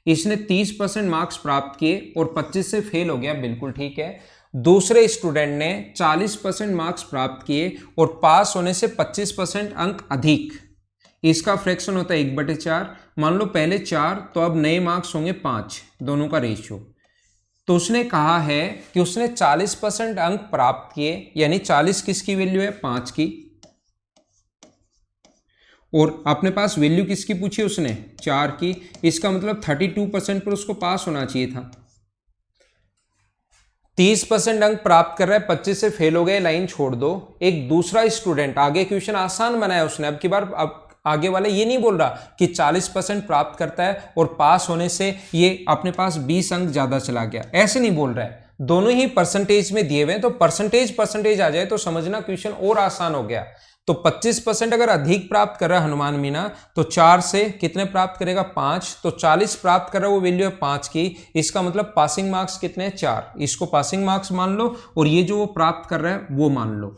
इसने 30% मार्क्स प्राप्त किए और 25 से फेल हो गया, बिल्कुल ठीक है। दूसरे स्टूडेंट ने 40% मार्क्स प्राप्त किए और पास होने से 25% अंक अधिक, इसका फ्रैक्शन होता है 1/4। मान लो पहले 4, तो अब नए मार्क्स होंगे 5, दोनों का रेशियो। तो उसने कहा है कि उसने 40% अंक प्राप्त किए, यानी 40 किसकी वैल्यू है? 5 की, और अपने पास वैल्यू किसकी पूछी उसने? 4 की। इसका मतलब 32% पर उसको पास होना चाहिए था। 30% अंक प्राप्त कर रहा है, 25 से फेल हो गए, लाइन छोड़ दो। एक दूसरा स्टूडेंट, आगे क्वेश्चन आसान बनाया उसने, अब की बार अब आगे वाला ये नहीं बोल रहा कि 40% प्राप्त करता है और पास होने से ये अपने पास 20 अंक ज्यादा चला गया, ऐसे नहीं बोल रहा है। दोनों ही परसेंटेज में दिए हुए हैं, तो परसेंटेज आ जाए तो समझना क्वेश्चन और आसान हो गया। तो 25% अगर अधिक प्राप्त कर रहा है हनुमान मीना, तो 4 से कितने प्राप्त करेगा? 5। तो 40 प्राप्त कर रहा है, वो वैल्यू है 5 की। इसका मतलब पासिंग मार्क्स कितने हैं? 4। इसको पासिंग मार्क्स मान लो, और ये जो वो प्राप्त कर रहा है वो मान लो।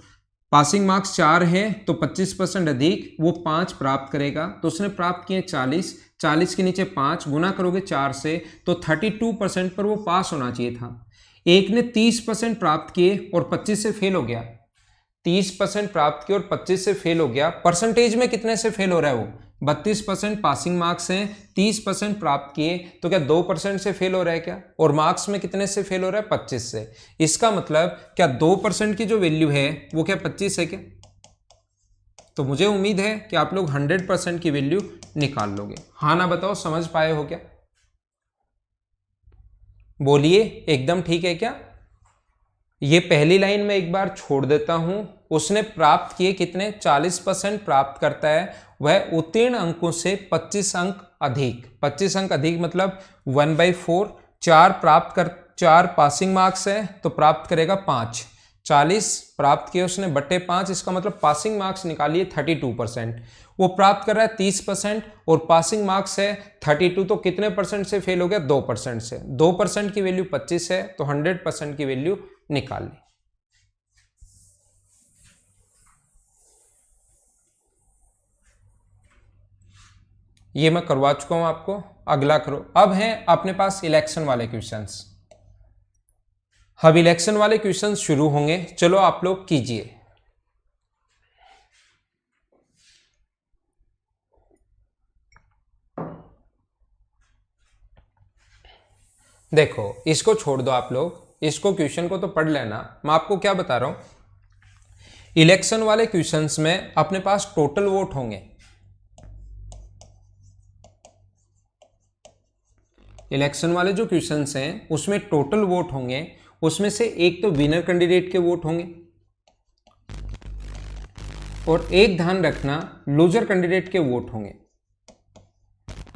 पासिंग मार्क्स 4 है तो 25% अधिक, वो 5 प्राप्त करेगा। तो उसने प्राप्त किए 40, 40 के नीचे 5 गुना करोगे 4 से, तो 32% पर वो पास होना चाहिए था। एक ने 30% प्राप्त किए और 25 से फेल हो गया, 30% प्राप्त किए और 25 से फेल हो गया, परसेंटेज में कितने से फेल हो रहा है वो? 32% पासिंग मार्क्स हैं, 30% प्राप्त किए, तो क्या 2% से फेल हो रहा है क्या? और मार्क्स में कितने से फेल हो रहा है? 25 से। इसका मतलब क्या 2% की जो वैल्यू है वो क्या 25 है क्या? तो मुझे उम्मीद है कि आप लोग 100% की वैल्यू निकाल लोगे। हाँ ना बताओ, समझ पाए हो क्या? बोलिए, एकदम ठीक है क्या? ये पहली लाइन में एक बार छोड़ देता हूं। उसने प्राप्त किए कितने? 40% प्राप्त करता है वह उत्तीर्ण अंकों से 25 अंक अधिक। 25 अंक अधिक मतलब 1/4। 4 पासिंग मार्क्स है तो प्राप्त करेगा 5। 40 प्राप्त किए उसने बट्टे 5, इसका मतलब पासिंग मार्क्स निकालिए 32%। वो प्राप्त कर रहा है 30% और पासिंग मार्क्स है 32, तो कितने परसेंट से फेल हो गया? 2% से। 2% की वैल्यू 25 है तो 100% की वैल्यू निकाल ली। ये मैं करवा चुका हूं आपको। अगला करो। अब है अपने पास इलेक्शन वाले क्वेश्चंस। अब इलेक्शन वाले क्वेश्चंस शुरू होंगे, चलो आप लोग कीजिए। देखो, इसको छोड़ दो आप लोग, इसको क्वेश्चन को तो पढ़ लेना। मैं आपको क्या बता रहा हूं, इलेक्शन वाले क्वेश्चंस में अपने पास टोटल वोट होंगे। इलेक्शन वाले जो क्वेश्चंस हैं उसमें टोटल वोट होंगे। उसमें से एक तो विनर कैंडिडेट के वोट होंगे और एक ध्यान रखना लूजर कैंडिडेट के वोट होंगे।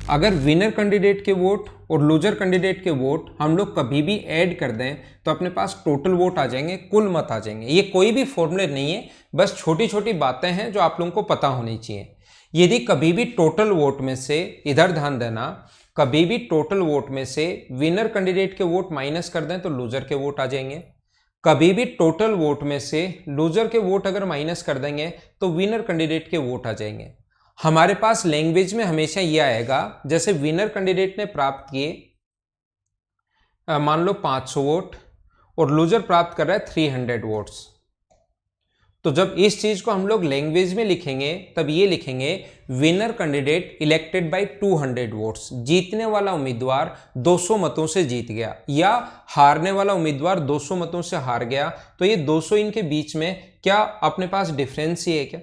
अगर विनर कैंडिडेट के वोट और लूजर कैंडिडेट के वोट हम लोग कभी भी ऐड कर दें तो अपने पास टोटल वोट आ जाएंगे, कुल मत आ जाएंगे। ये कोई भी फॉर्मूले नहीं है, बस छोटी छोटी बातें हैं जो आप लोगों को पता होनी चाहिए। यदि कभी भी टोटल वोट में से, इधर ध्यान देना, कभी भी टोटल वोट में से विनर कैंडिडेट के वोट माइनस कर दें तो लूजर के वोट आ जाएंगे। कभी भी टोटल वोट में से लूजर के वोट अगर माइनस कर देंगे तो विनर कैंडिडेट के वोट आ जाएंगे। हमारे पास लैंग्वेज में हमेशा यह आएगा, जैसे विनर कैंडिडेट ने प्राप्त किए मान लो 500 वोट और लूजर प्राप्त कर रहा है 300 वोट्स। तो जब इस चीज को हम लोग लैंग्वेज में लिखेंगे तब ये लिखेंगे winner candidate elected by 200 votes. जीतने वाला उम्मीदवार 200 मतों से जीत गया, या हारने वाला उम्मीदवार 200 मतों से हार गया। तो ये 200 इनके बीच में क्या अपने पास डिफरेंस ही है क्या?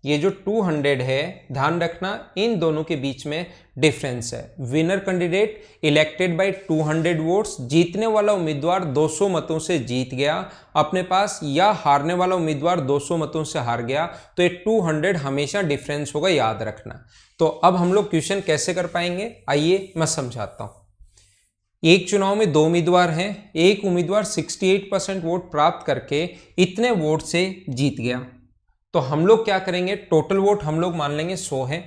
ये जो 200 है, ध्यान रखना इन दोनों के बीच में डिफरेंस है। Winner candidate elected by 200 votes, जीतने वाला उम्मीदवार 200 मतों से जीत गया अपने पास, या हारने वाला उम्मीदवार 200 मतों से हार गया। तो ये 200 हमेशा डिफरेंस होगा, याद रखना। तो अब हम लोग क्वेश्चन कैसे कर पाएंगे, आइए मैं समझाता हूं। एक चुनाव में दो उम्मीदवार हैं, एक उम्मीदवार 68% वोट प्राप्त करके इतने वोट से जीत गया। तो हम लोग क्या करेंगे, टोटल वोट हम लोग मान लेंगे 100 है।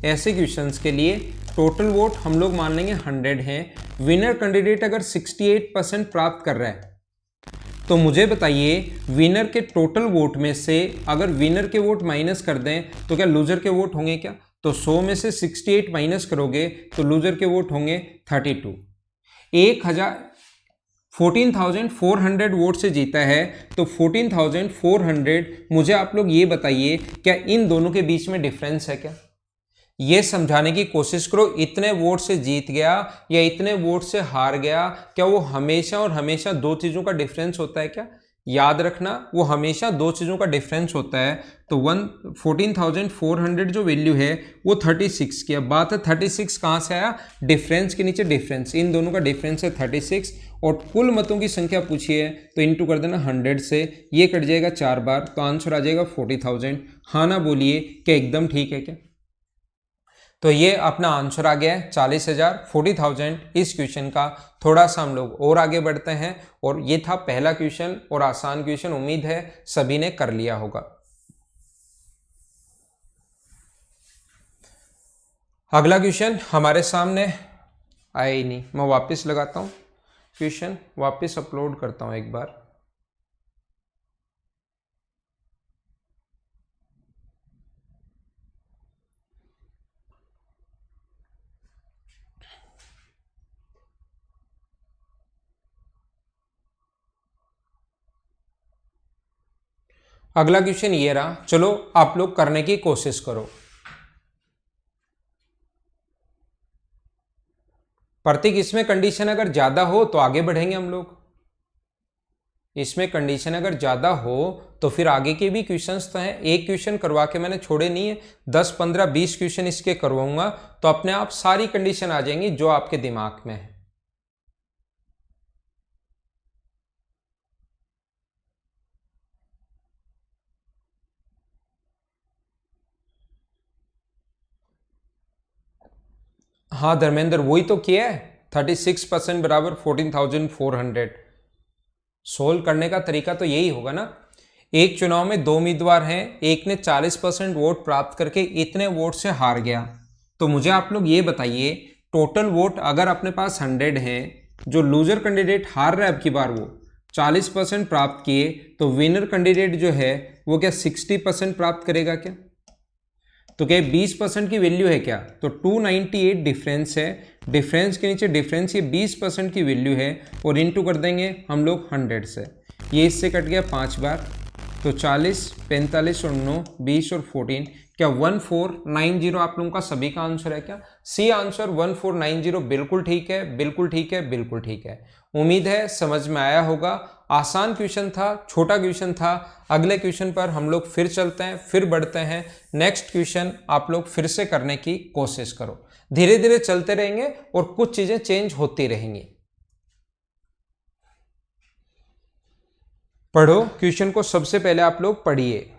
ऐसे क्वेश्चंस के लिए टोटल वोट हम लोग मान लेंगे 100 है। विनर कैंडिडेट अगर 68% प्राप्त कर रहा है तो मुझे बताइए विनर के टोटल वोट में से अगर विनर के वोट माइनस कर दें तो क्या लूजर के वोट होंगे क्या? तो 100 में से 68 माइनस करोगे तो लूजर के वोट होंगे 32। 14,400 वोट से जीता है, तो 14,400 मुझे आप लोग ये बताइए क्या इन दोनों के बीच में डिफरेंस है क्या? ये समझाने की कोशिश करो, इतने वोट से जीत गया या इतने वोट से हार गया, क्या वो हमेशा और हमेशा दो चीजों का डिफरेंस होता है क्या? याद रखना वो हमेशा दो चीजों का डिफरेंस होता है। तो 14,400 जो वैल्यू है वो 36 की। अब बात है 36 कहाँ से आया? डिफरेंस के नीचे डिफरेंस, इन दोनों का डिफरेंस है 36। और कुल मतों की संख्या पूछी है तो इंटू कर देना 100 से, ये कट जाएगा 4 बार तो आंसर आ जाएगा 40,000। हाँ ना बोलिए, क्या एकदम ठीक है क्या? तो ये अपना आंसर आ गया है 40,000, 40,000 इस क्वेश्चन का। थोड़ा सा हम लोग और आगे बढ़ते हैं, और ये था पहला क्वेश्चन और आसान क्वेश्चन, उम्मीद है सभी ने कर लिया होगा। अगला क्वेश्चन हमारे सामने आया ही नहीं, मैं वापस लगाता हूं क्वेश्चन, वापस अपलोड करता हूं एक बार। अगला क्वेश्चन ये रहा, चलो आप लोग करने की कोशिश करो। प्रतीक इसमें कंडीशन अगर ज्यादा हो तो आगे बढ़ेंगे हम लोग, इसमें कंडीशन अगर ज्यादा हो तो फिर आगे के भी क्वेश्चंस तो हैं। एक क्वेश्चन करवा के मैंने छोड़े नहीं है, 10 15 20 क्वेश्चन इसके करवाऊंगा तो अपने आप सारी कंडीशन आ जाएंगी जो आपके दिमाग में है। हाँ धर्मेंद्र, वही तो किया है। 36% बराबर 14,400। सोल्व करने का तरीका तो यही होगा ना। एक चुनाव में दो उम्मीदवार हैं, एक ने 40% वोट प्राप्त करके इतने वोट से हार गया, तो मुझे आप लोग ये बताइए टोटल वोट अगर अपने पास 100 हैं, जो लूजर कैंडिडेट हार रहा है अब की बार वो 40% प्राप्त किए, तो विनर कैंडिडेट जो है वो क्या 60% प्राप्त करेगा क्या? तो क्या 20% की वैल्यू है क्या? तो 298 डिफरेंस है, डिफरेंस के नीचे डिफरेंस ये 20% की वैल्यू है और इनटू कर देंगे हम लोग 100 से। ये इससे कट गया 5 बार, तो 40 45 और 9 20 और 14, क्या 1490 आप लोगों का सभी का आंसर है क्या? सी आंसर 1490 बिल्कुल ठीक है, बिल्कुल ठीक है, बिल्कुल ठीक है। उम्मीद है समझ में आया होगा। आसान क्वेश्चन था, छोटा क्वेश्चन था। अगले क्वेश्चन पर हम लोग फिर चलते हैं, फिर बढ़ते हैं। नेक्स्ट क्वेश्चन आप लोग फिर से करने की कोशिश करो। धीरे धीरे चलते रहेंगे और कुछ चीजें चेंज होती रहेंगी। पढ़ो क्वेश्चन को, सबसे पहले आप लोग पढ़िए।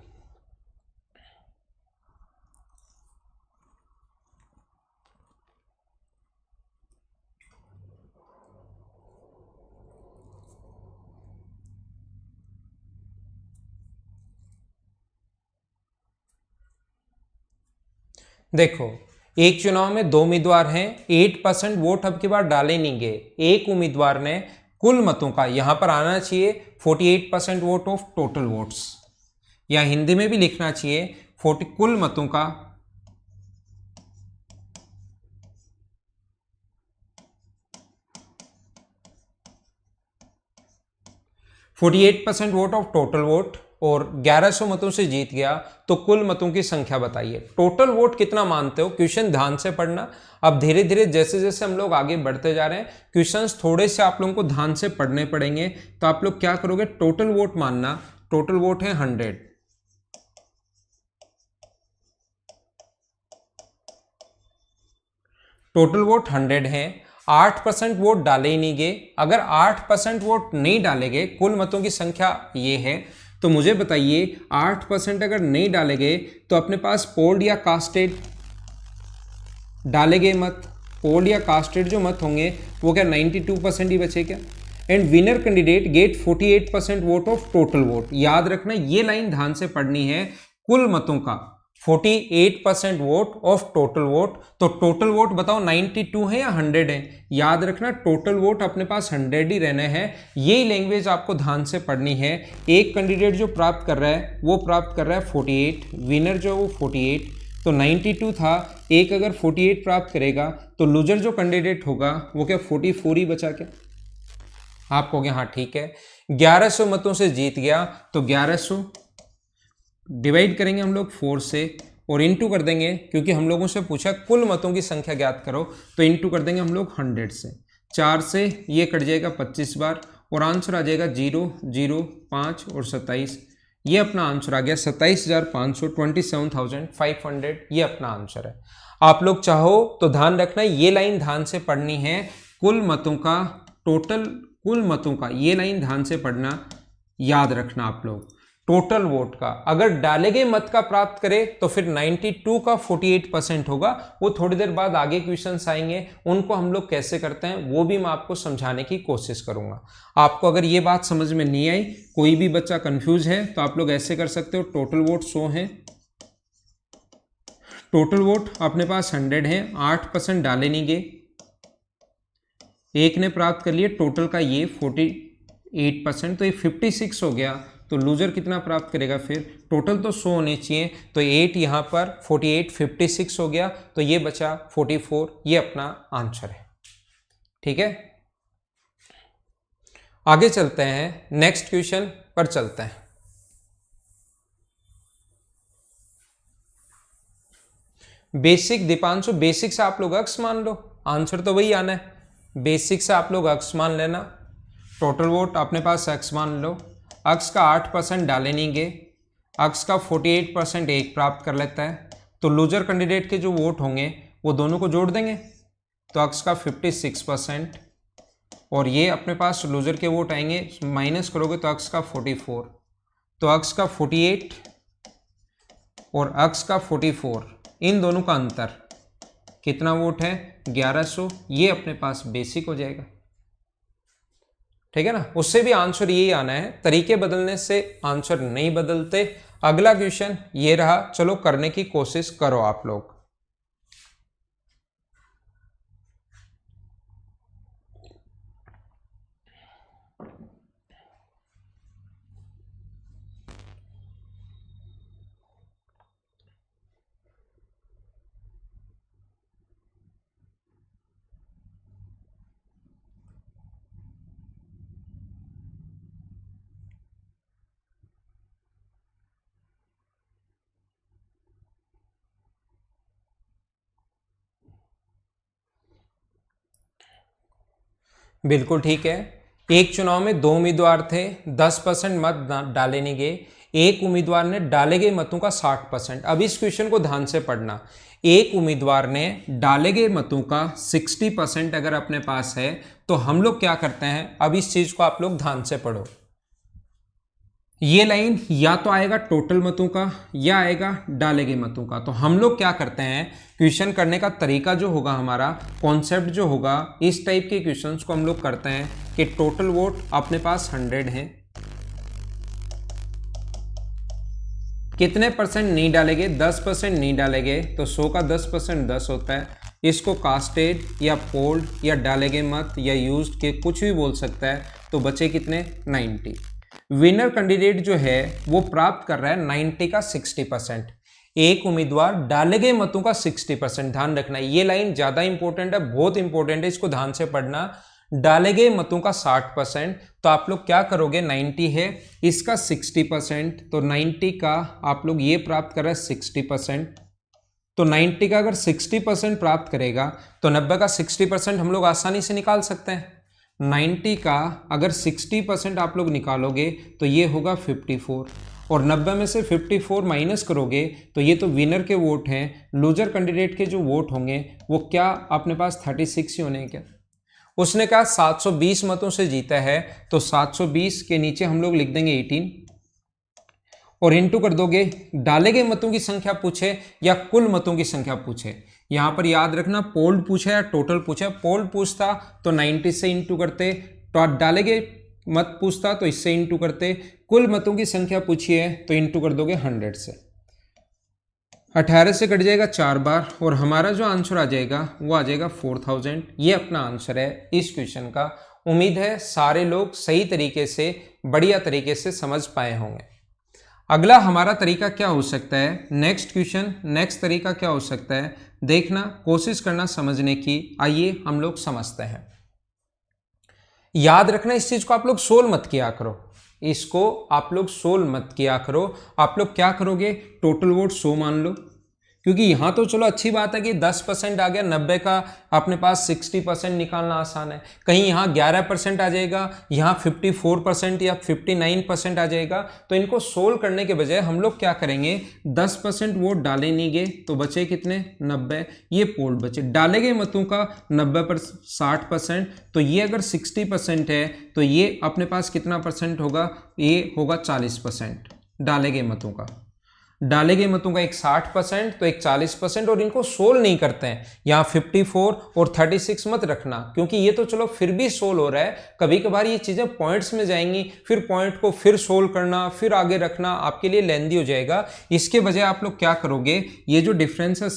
देखो, एक चुनाव में दो उम्मीदवार हैं, 8% वोट अब की बार डाले नहीं गए। एक उम्मीदवार ने कुल मतों का, यहां पर आना चाहिए 48% वोट ऑफ टोटल वोट्स, या हिंदी में भी लिखना चाहिए 40 कुल मतों का 48% वोट ऑफ टोटल वोट, और 1100 मतों से जीत गया, तो कुल मतों की संख्या बताइए। टोटल वोट कितना मानते हो? क्वेश्चन ध्यान से पढ़ना। अब धीरे धीरे जैसे जैसे हम लोग आगे बढ़ते जा रहे हैं, क्वेश्चंस थोड़े से आप लोगों को ध्यान से पढ़ने पड़ेंगे। तो आप लोग क्या करोगे, टोटल वोट मानना। टोटल वोट है 100, टोटल वोट 100 है। 8% वोट डाले ही नहीं गए। अगर 8% वोट नहीं डाले गए, कुल मतों की संख्या ये है, तो मुझे बताइए 8% अगर नहीं डाले गए तो अपने पास पोल्ड या कास्टेड डाले गए मत, पोल्ड या कास्टेड जो मत होंगे वो क्या 92% ही बचे क्या? And winner candidate get 48% vote of total vote. याद रखना, ये लाइन ध्यान से पढ़नी है। कुल मतों का 48% वोट ऑफ टोटल वोट, तो टोटल वोट बताओ 92 है या 100 है? याद रखना, टोटल वोट अपने पास 100 ही रहना है। यही लैंग्वेज आपको ध्यान से पढ़नी है। एक कैंडिडेट जो प्राप्त कर रहा है वो प्राप्त कर रहा है 48, विनर जो वो 48, तो 92 था, एक अगर 48 प्राप्त करेगा तो लूजर जो कैंडिडेट होगा वो क्या 44 ही बचा क्या? आप कहोगे हाँ ठीक है। 1100 मतों से जीत गया, तो 1100 डिवाइड करेंगे हम लोग 4 से और इनटू कर देंगे, क्योंकि हम लोगों से पूछा कुल मतों की संख्या ज्ञात करो, तो इनटू कर देंगे हम लोग 100 से। 4 से ये कट जाएगा 25 बार और आंसर आ जाएगा 0 0 5 और 27। ये अपना आंसर आ गया 27,500, 27,500। ये अपना आंसर है। आप लोग चाहो तो ध्यान रखना, ये लाइन ध्यान से पढ़नी है। कुल मतों का टोटल, कुल मतों का ये लाइन ध्यान से पढ़ना, याद रखना आप लोग। टोटल वोट का अगर डाले गए मत का प्राप्त करें तो फिर 92 का 48% होगा। वो थोड़ी देर बाद आगे क्वेश्चंस आएंगे, उनको हम लोग कैसे करते हैं वो भी मैं आपको समझाने की कोशिश करूंगा। आपको अगर ये बात समझ में नहीं आई, कोई भी बच्चा कंफ्यूज है, तो आप लोग ऐसे कर सकते हो। टोटल वोट 100 है, टोटल वोट अपने पास 100 है, 8% डाले नहीं गए, एक ने प्राप्त कर लिए टोटल का ये 48%, तो ये 56 हो गया। तो लूजर कितना प्राप्त करेगा? फिर टोटल तो 100 होने चाहिए, तो 8 यहाँ पर 48 56 हो गया, तो ये बचा 44। ये अपना आंसर है। ठीक है, आगे चलते हैं, नेक्स्ट क्वेश्चन पर चलते हैं। बेसिक दीपांशु, बेसिक से आप लोग अक्स मान लो, आंसर तो वही आना है। बेसिक से आप लोग अक्स मान लेना, टोटल वोट अपने पास अक्स मान लो। अक्स का 8% डाले नहीं गए, अक्स का 48% एक प्राप्त कर लेता है, तो लूजर कैंडिडेट के जो वोट होंगे वो दोनों को जोड़ देंगे, तो अक्स का 56% और ये अपने पास लूजर के वोट आएंगे, माइनस करोगे तो अक्स का 44, तो अक्स का 48 और अक्स का 44, इन दोनों का अंतर कितना वोट है, 1100, ये अपने पास बेसिक हो जाएगा। ठीक है ना, उससे भी आंसर यही आना है, तरीके बदलने से आंसर नहीं बदलते। अगला क्वेश्चन ये रहा, चलो करने की कोशिश करो आप लोग। बिल्कुल ठीक है। एक चुनाव में 2 उम्मीदवार थे, 10% मत डाले नहीं गए, एक उम्मीदवार ने डाले गए मतों का 60%। अब इस क्वेश्चन को ध्यान से पढ़ना, एक उम्मीदवार ने डाले गए मतों का 60% अगर अपने पास है तो हम लोग क्या करते हैं, अब इस चीज को आप लोग ध्यान से पढ़ो। ये लाइन या तो आएगा टोटल मतों का या आएगा डाले गए मतों का। तो हम लोग क्या करते हैं, क्वेश्चन करने का तरीका जो होगा, हमारा कॉन्सेप्ट जो होगा, इस टाइप के क्वेश्चंस को हम लोग करते हैं कि टोटल वोट अपने पास 100 हैं, कितने परसेंट नहीं डालेंगे, 10% नहीं डालेंगे, तो 100 का 10% 10 होता है। इसको कास्टेड या पोल्ड या डाले गए मत या यूज्ड के कुछ भी बोल सकता है, तो बचे कितने, 90। विनर कैंडिडेट जो है वो प्राप्त कर रहा है 90 का 60%, एक उम्मीदवार डाले गए मतों का 60%। ध्यान रखना, ये लाइन ज्यादा इंपॉर्टेंट है, बहुत इंपॉर्टेंट है, इसको ध्यान से पढ़ना। डाले गए मतों का 60%, तो आप लोग क्या करोगे, 90 है, इसका 60%, तो 90 का आप लोग ये प्राप्त कर रहे हैं 60%, तो 90 का अगर 60% प्राप्त करेगा तो 90 का 60% हम लोग आसानी से निकाल सकते हैं। 90 का अगर 60% आप लोग निकालोगे तो ये होगा 54, और 90 में से 54 माइनस करोगे तो ये तो विनर के वोट हैं, लूजर कैंडिडेट के जो वोट होंगे वो क्या अपने पास 36 ही होने हैं क्या। उसने कहा 720 मतों से जीता है, तो 720 के नीचे हम लोग लिख देंगे 18 और इनटू कर दोगे, डाले गए मतों की संख्या पूछे या कुल मतों की संख्या पूछे। यहां पर याद रखना पोल्ड पूछा या टोटल पूछा, पोल्ड पूछता तो 90 से इंटू करते, तो डाले गए मत पूछता तो इससे इंटू करते, कुल मतों की संख्या पूछी है तो इंटू कर दोगे 100 से, 18 से कट जाएगा 4 बार और हमारा जो आंसर आ जाएगा वो आ जाएगा 4000। ये अपना आंसर है इस क्वेश्चन का। उम्मीद है सारे लोग सही तरीके से, बढ़िया तरीके से समझ पाए होंगे। अगला हमारा तरीका क्या हो सकता है, नेक्स्ट क्वेश्चन, नेक्स्ट तरीका क्या हो सकता है, देखना, कोशिश करना समझने की। आइए हम लोग समझते हैं। याद रखना, इस चीज को आप लोग सोल्व मत किया करो, इसको आप लोग सोल्व मत किया करो। आप लोग क्या करोगे, टोटल वोट 100 मान लो, क्योंकि यहां तो चलो अच्छी बात है कि 10% आ गया, 90 का अपने पास 60% निकालना आसान है। कहीं यहाँ 11% आ जाएगा, यहाँ 54% या 59% आ जाएगा, तो इनको सोल्व करने के बजाय हम लोग क्या करेंगे, 10% वोट डाले नहीं गए तो बचे कितने, 90, ये पोल बचे। डाले गए मतों का 90 पर 60%, तो ये अगर 60% है तो ये अपने पास कितना परसेंट होगा, ये होगा 40% डाले गए मतों का। डाले गए मतों का एक 60% तो एक 40%, और इनको सोल्व नहीं करते हैं। यहाँ 54 और 36 मत रखना, क्योंकि ये तो चलो फिर भी सोल्व हो रहा है। कभी कभार ये चीजें पॉइंट्स में जाएंगी, फिर पॉइंट को फिर सोल्व करना, फिर आगे रखना आपके लिए लेंदी हो जाएगा। इसके बजाय आप लोग क्या करोगे, ये जो डिफरेंस है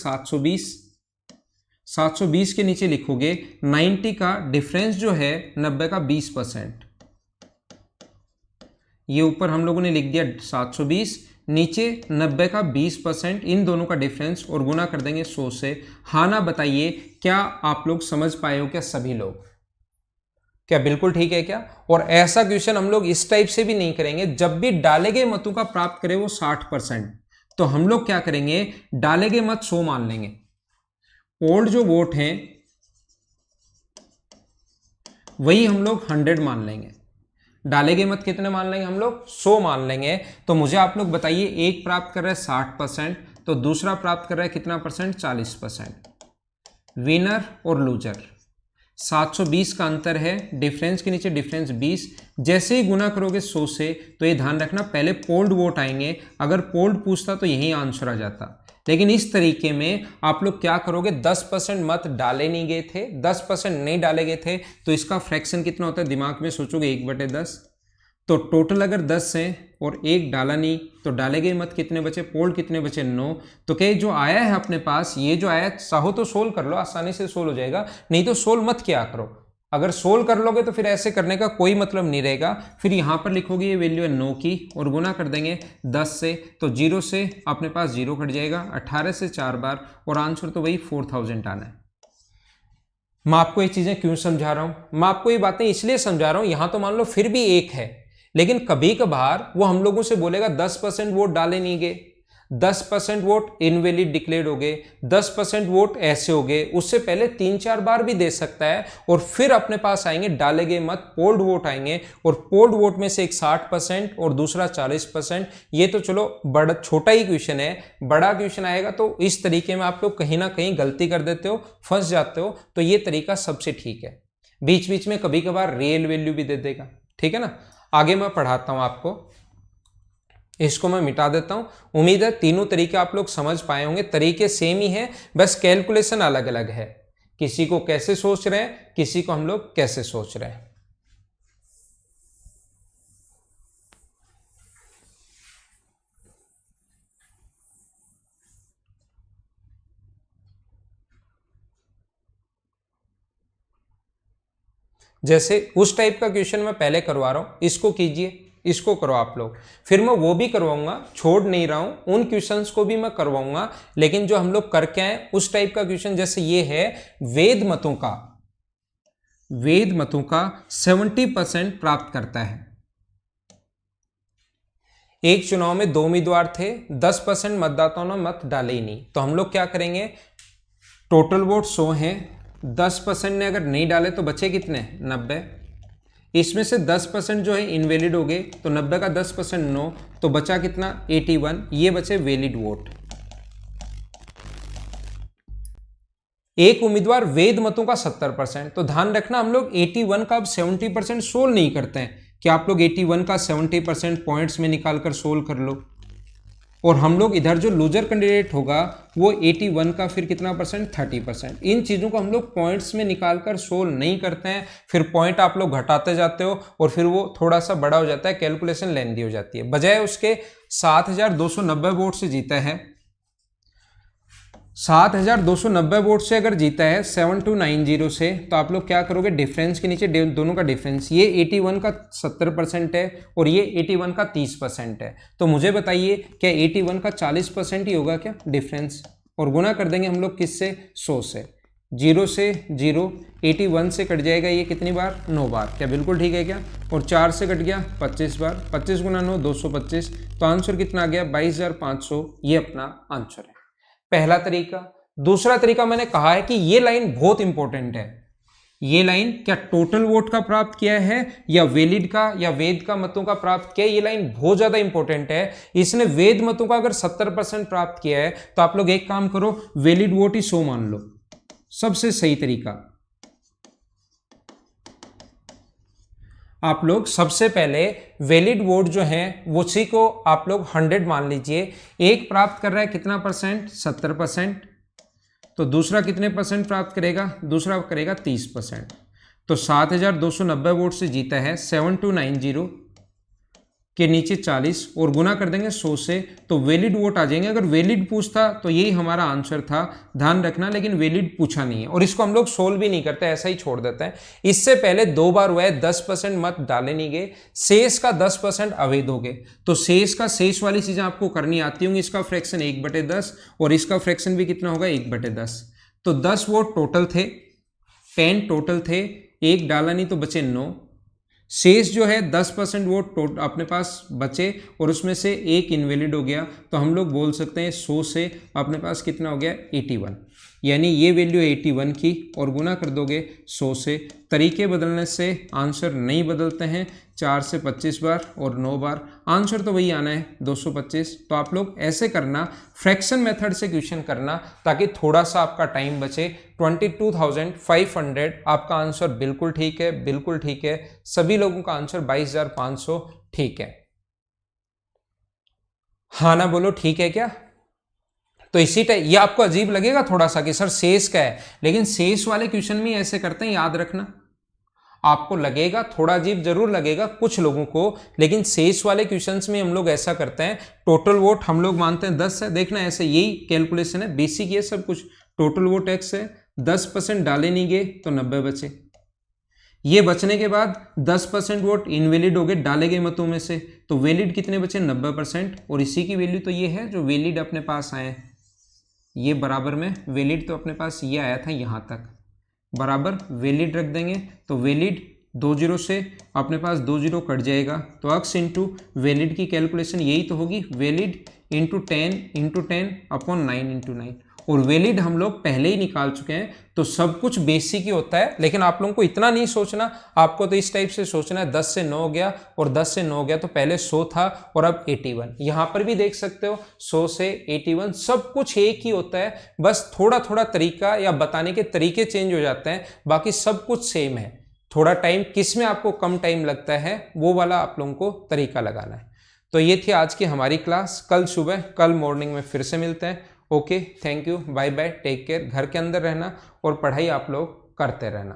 720 के नीचे लिखोगे 90 का डिफरेंस जो है 90 का 20%, ये ऊपर हम लोगों ने लिख दिया 720, नीचे 90 का 20%, इन दोनों का डिफरेंस और गुना कर देंगे 100 से। हाँ ना बताइए, क्या आप लोग समझ पाए हो क्या सभी लोग, क्या बिल्कुल ठीक है क्या। और ऐसा क्वेश्चन हम लोग इस टाइप से भी नहीं करेंगे, जब भी डाले गए मतों का प्राप्त करें वो 60%, तो हम लोग क्या करेंगे, डाले गए मत 100 मान लेंगे, पोल्ड जो वोट हैं वही हम लोग 100 मान लेंगे, डाले गए मत कितने मान लेंगे हम लोग 100 मान लेंगे। तो मुझे आप लोग बताइए, एक प्राप्त कर रहा है 60%, तो दूसरा प्राप्त कर रहा है कितना परसेंट, 40%। विनर और लूजर 720 का अंतर है, डिफरेंस के नीचे डिफरेंस 20। जैसे ही गुना करोगे 100 से, तो ये ध्यान रखना पहले पोल्ड वोट आएंगे, अगर पोल्ड पूछता तो यही आंसर आ जाता। लेकिन इस तरीके में आप लोग क्या करोगे, 10% मत डाले नहीं गए थे, 10% नहीं डाले गए थे, तो इसका फ्रैक्शन कितना होता है, दिमाग में सोचोगे 1/10। तो टोटल अगर 10 है और एक डाला नहीं, तो डाले गए मत कितने बचे, पोल्ड कितने बचे 9। तो क्या जो आया है अपने पास, ये जो आया, चाहो तो सोल्व कर लो, आसानी से सोल्व हो जाएगा, नहीं तो सोल्व मत किया करो। अगर सोल्व कर लोगे तो फिर ऐसे करने का कोई मतलब नहीं रहेगा। फिर यहाँ पर लिखोगे ये वैल्यू है 9 की, और गुना कर देंगे 10 से, तो 0 से अपने पास 0 कट जाएगा, 18 से 4 बार, और आंसर तो वही 4000 आना है। मैं आपको ये चीजें क्यों समझा रहा हूं, मैं आपको ये बातें इसलिए समझा रहा हूं, यहां तो मान लो फिर भी एक है, लेकिन कभी कभार वो हम लोगों से बोलेगा 10% वोट डाले नहीं गए, 10% वोट इनवैलिड डिक्लेयर्ड हो गए, 10% वोट ऐसे हो गए, उससे पहले 3-4 बार भी दे सकता है। और फिर अपने पास आएंगे डाले गए मत, पोल्ड वोट आएंगे, और पोल्ड वोट में से एक 60% और दूसरा 40%। ये तो चलो बड़ा छोटा ही क्वेश्चन है, बड़ा क्वेश्चन आएगा तो इस तरीके में आप लोग कहीं ना कहीं गलती कर देते हो, फंस जाते हो। तो ये तरीका सबसे ठीक है, बीच बीच में कभी कभार रियल वैल्यू भी दे देगा, ठीक है ना। आगे मैं पढ़ाता हूं आपको, इसको मैं मिटा देता हूं। उम्मीद है तीनों तरीके आप लोग समझ पाए होंगे, तरीके सेम ही है, बस कैलकुलेशन अलग अलग है, किसी को कैसे सोच रहे हैं, किसी को हम लोग कैसे सोच रहे हैं। जैसे उस टाइप का क्वेश्चन मैं पहले करवा रहा हूं, इसको कीजिए, इसको करो आप लोग, फिर मैं वो भी करवाऊंगा, छोड़ नहीं रहा हूं, उन क्वेश्चंस को भी मैं करवाऊंगा। लेकिन जो हम लोग करके आए उस टाइप का क्वेश्चन, जैसे ये है वेद मतों का 70% प्राप्त करता है। एक चुनाव में 2 उम्मीदवार थे, 10% मतदाताओं ने मत डाले ही नहीं, तो हम लोग क्या करेंगे, टोटल वोट 100 हैं, 10% ने अगर नहीं डाले तो बचे कितने, 90। इसमें से 10% जो है इनवैलिड हो गए, तो 90 का 10% 9, तो बचा कितना 81, ये बचे वैलिड वोट। एक उम्मीदवार वेद मतों का 70%, तो ध्यान रखना हम लोग 81 का अब 70% सोल्व नहीं करते हैं, कि आप लोग 81 का 70% पॉइंट्स में निकालकर सोल्व कर लो। और हम लोग इधर जो लूजर कैंडिडेट होगा वो 81 का फिर कितना परसेंट, 30%। इन चीज़ों को हम लोग पॉइंट्स में निकालकर सोल्व नहीं करते हैं, फिर पॉइंट आप लोग घटाते जाते हो और फिर वो थोड़ा सा बड़ा हो जाता है, कैलकुलेशन लेंदी हो जाती है। बजाय उसके 7290 वोट से जीता है, 7290 वोट से अगर जीता है 7290 से, तो आप लोग क्या करोगे, डिफरेंस के नीचे दोनों का डिफरेंस, ये 81 का 70% है और ये 81 का 30% है। तो मुझे बताइए क्या 81 का 40% ही होगा क्या डिफरेंस, और गुना कर देंगे हम लोग किससे, 100 से, 0 से 0, 81 से कट जाएगा ये कितनी बार, 9 बार, क्या बिल्कुल ठीक है क्या, और 4 से कट गया 25 बार, 25 गुना 9 225, तो आंसर कितना आ गया 22,500, ये अपना आंसर है। पहला तरीका। दूसरा तरीका मैंने कहा है कि ये लाइन बहुत इंपॉर्टेंट है, ये लाइन क्या टोटल वोट का प्राप्त किया है या वैलिड का या वेद का मतों का प्राप्त किया है, ये लाइन बहुत ज्यादा इंपॉर्टेंट है। इसने वेद मतों का अगर 70% प्राप्त किया है, तो आप लोग एक काम करो, वैलिड वोट ही 100 मान लो, सबसे सही तरीका। आप लोग सबसे पहले वैलिड वोट जो है वो उसी को आप लोग 100 मान लीजिए। एक प्राप्त कर रहा है कितना परसेंट, 70%, तो दूसरा कितने परसेंट प्राप्त करेगा, दूसरा करेगा 30%। तो 7290 वोट से जीता है, 7290 के नीचे 40 और गुना कर देंगे 100 से, तो वैलिड वोट आ जाएंगे। अगर वैलिड पूछता तो यही हमारा आंसर था, ध्यान रखना, लेकिन वैलिड पूछा नहीं है और इसको हम लोग सोल्व भी नहीं करते, ऐसा ही छोड़ देते हैं। इससे पहले 2 बार हुआ है, 10% मत डाले नहीं गए, शेष का 10% अवैध हो गए, तो शेष का शेष वाली चीजें आपको करनी आती होंगी। इसका फ्रैक्शन 1/10 और इसका फ्रैक्शन भी कितना होगा 1/10। तो 10 वोट टोटल थे, 10 टोटल थे, एक डाला नहीं तो बचे 9, शेष जो है 10% वोट अपने पास बचे और उसमें से एक इनवैलिड हो गया, तो हम लोग बोल सकते हैं 100 से अपने पास कितना हो गया 81। यानी ये वैल्यू 81 की और गुना कर दोगे 100 से। तरीके बदलने से आंसर नहीं बदलते हैं, 4 से 25 बार और 9 बार, आंसर तो वही आना है 225। तो आप लोग ऐसे करना, फ्रैक्शन मेथड से क्वेश्चन करना, ताकि थोड़ा सा आपका टाइम बचे। 22,500 आपका आंसर बिल्कुल ठीक है, बिल्कुल ठीक है। सभी लोगों का आंसर 22,500 ठीक है। हाँ ना बोलो, ठीक है क्या? तो इसी टाइप ये आपको अजीब लगेगा थोड़ा सा कि सर शेष का है, लेकिन शेष वाले क्वेश्चन में ऐसे करते हैं, याद रखना। आपको लगेगा थोड़ा अजीब जरूर लगेगा कुछ लोगों को, लेकिन शेष वाले क्वेश्चंस में हम लोग ऐसा करते हैं, टोटल वोट हम लोग मानते हैं 10 है। देखना ऐसे यही कैलकुलेशन है, बेसिक ये सब कुछ। टोटल वोट x है, 10% डाले नहीं गए तो 90 बचे। ये बचने के बाद 10% वोट इनवैलिड हो गए डाले गए मतों में से, तो वैलिड कितने बचे? 90%। और इसी की वैल्यू तो ये है जो वैलिड अपने पास आए, ये बराबर में वैलिड तो अपने पास ये आया था यहाँ तक, बराबर वैलिड रख देंगे। तो वैलिड 2 जीरो से अपने पास 2 जीरो कट जाएगा, तो अक्स इंटू वैलिड की कैलकुलेशन यही तो होगी, वैलिड इंटू 10 अपॉन 9 इंटू 9। और वैलिड हम लोग पहले ही निकाल चुके हैं, तो सब कुछ बेसिक ही होता है। लेकिन आप लोगों को इतना नहीं सोचना, आपको तो इस टाइप से सोचना है 10 से 9 हो गया और 10 से 9 हो गया, तो पहले 100 था और अब 81। यहां पर भी देख सकते हो 100 से 81 सब कुछ एक ही होता है, बस थोड़ा थोड़ा तरीका या बताने के तरीके चेंज हो जाते हैं, बाकी सब कुछ सेम है। थोड़ा टाइम किस में आपको कम टाइम लगता है वो वाला आप लोगों को तरीका लगाना है। तो ये थी आज की हमारी क्लास। कल मॉर्निंग में फिर से मिलते हैं। Okay, thank you, bye bye, take care. घर के अंदर रहना और पढ़ाई आप लोग करते रहना।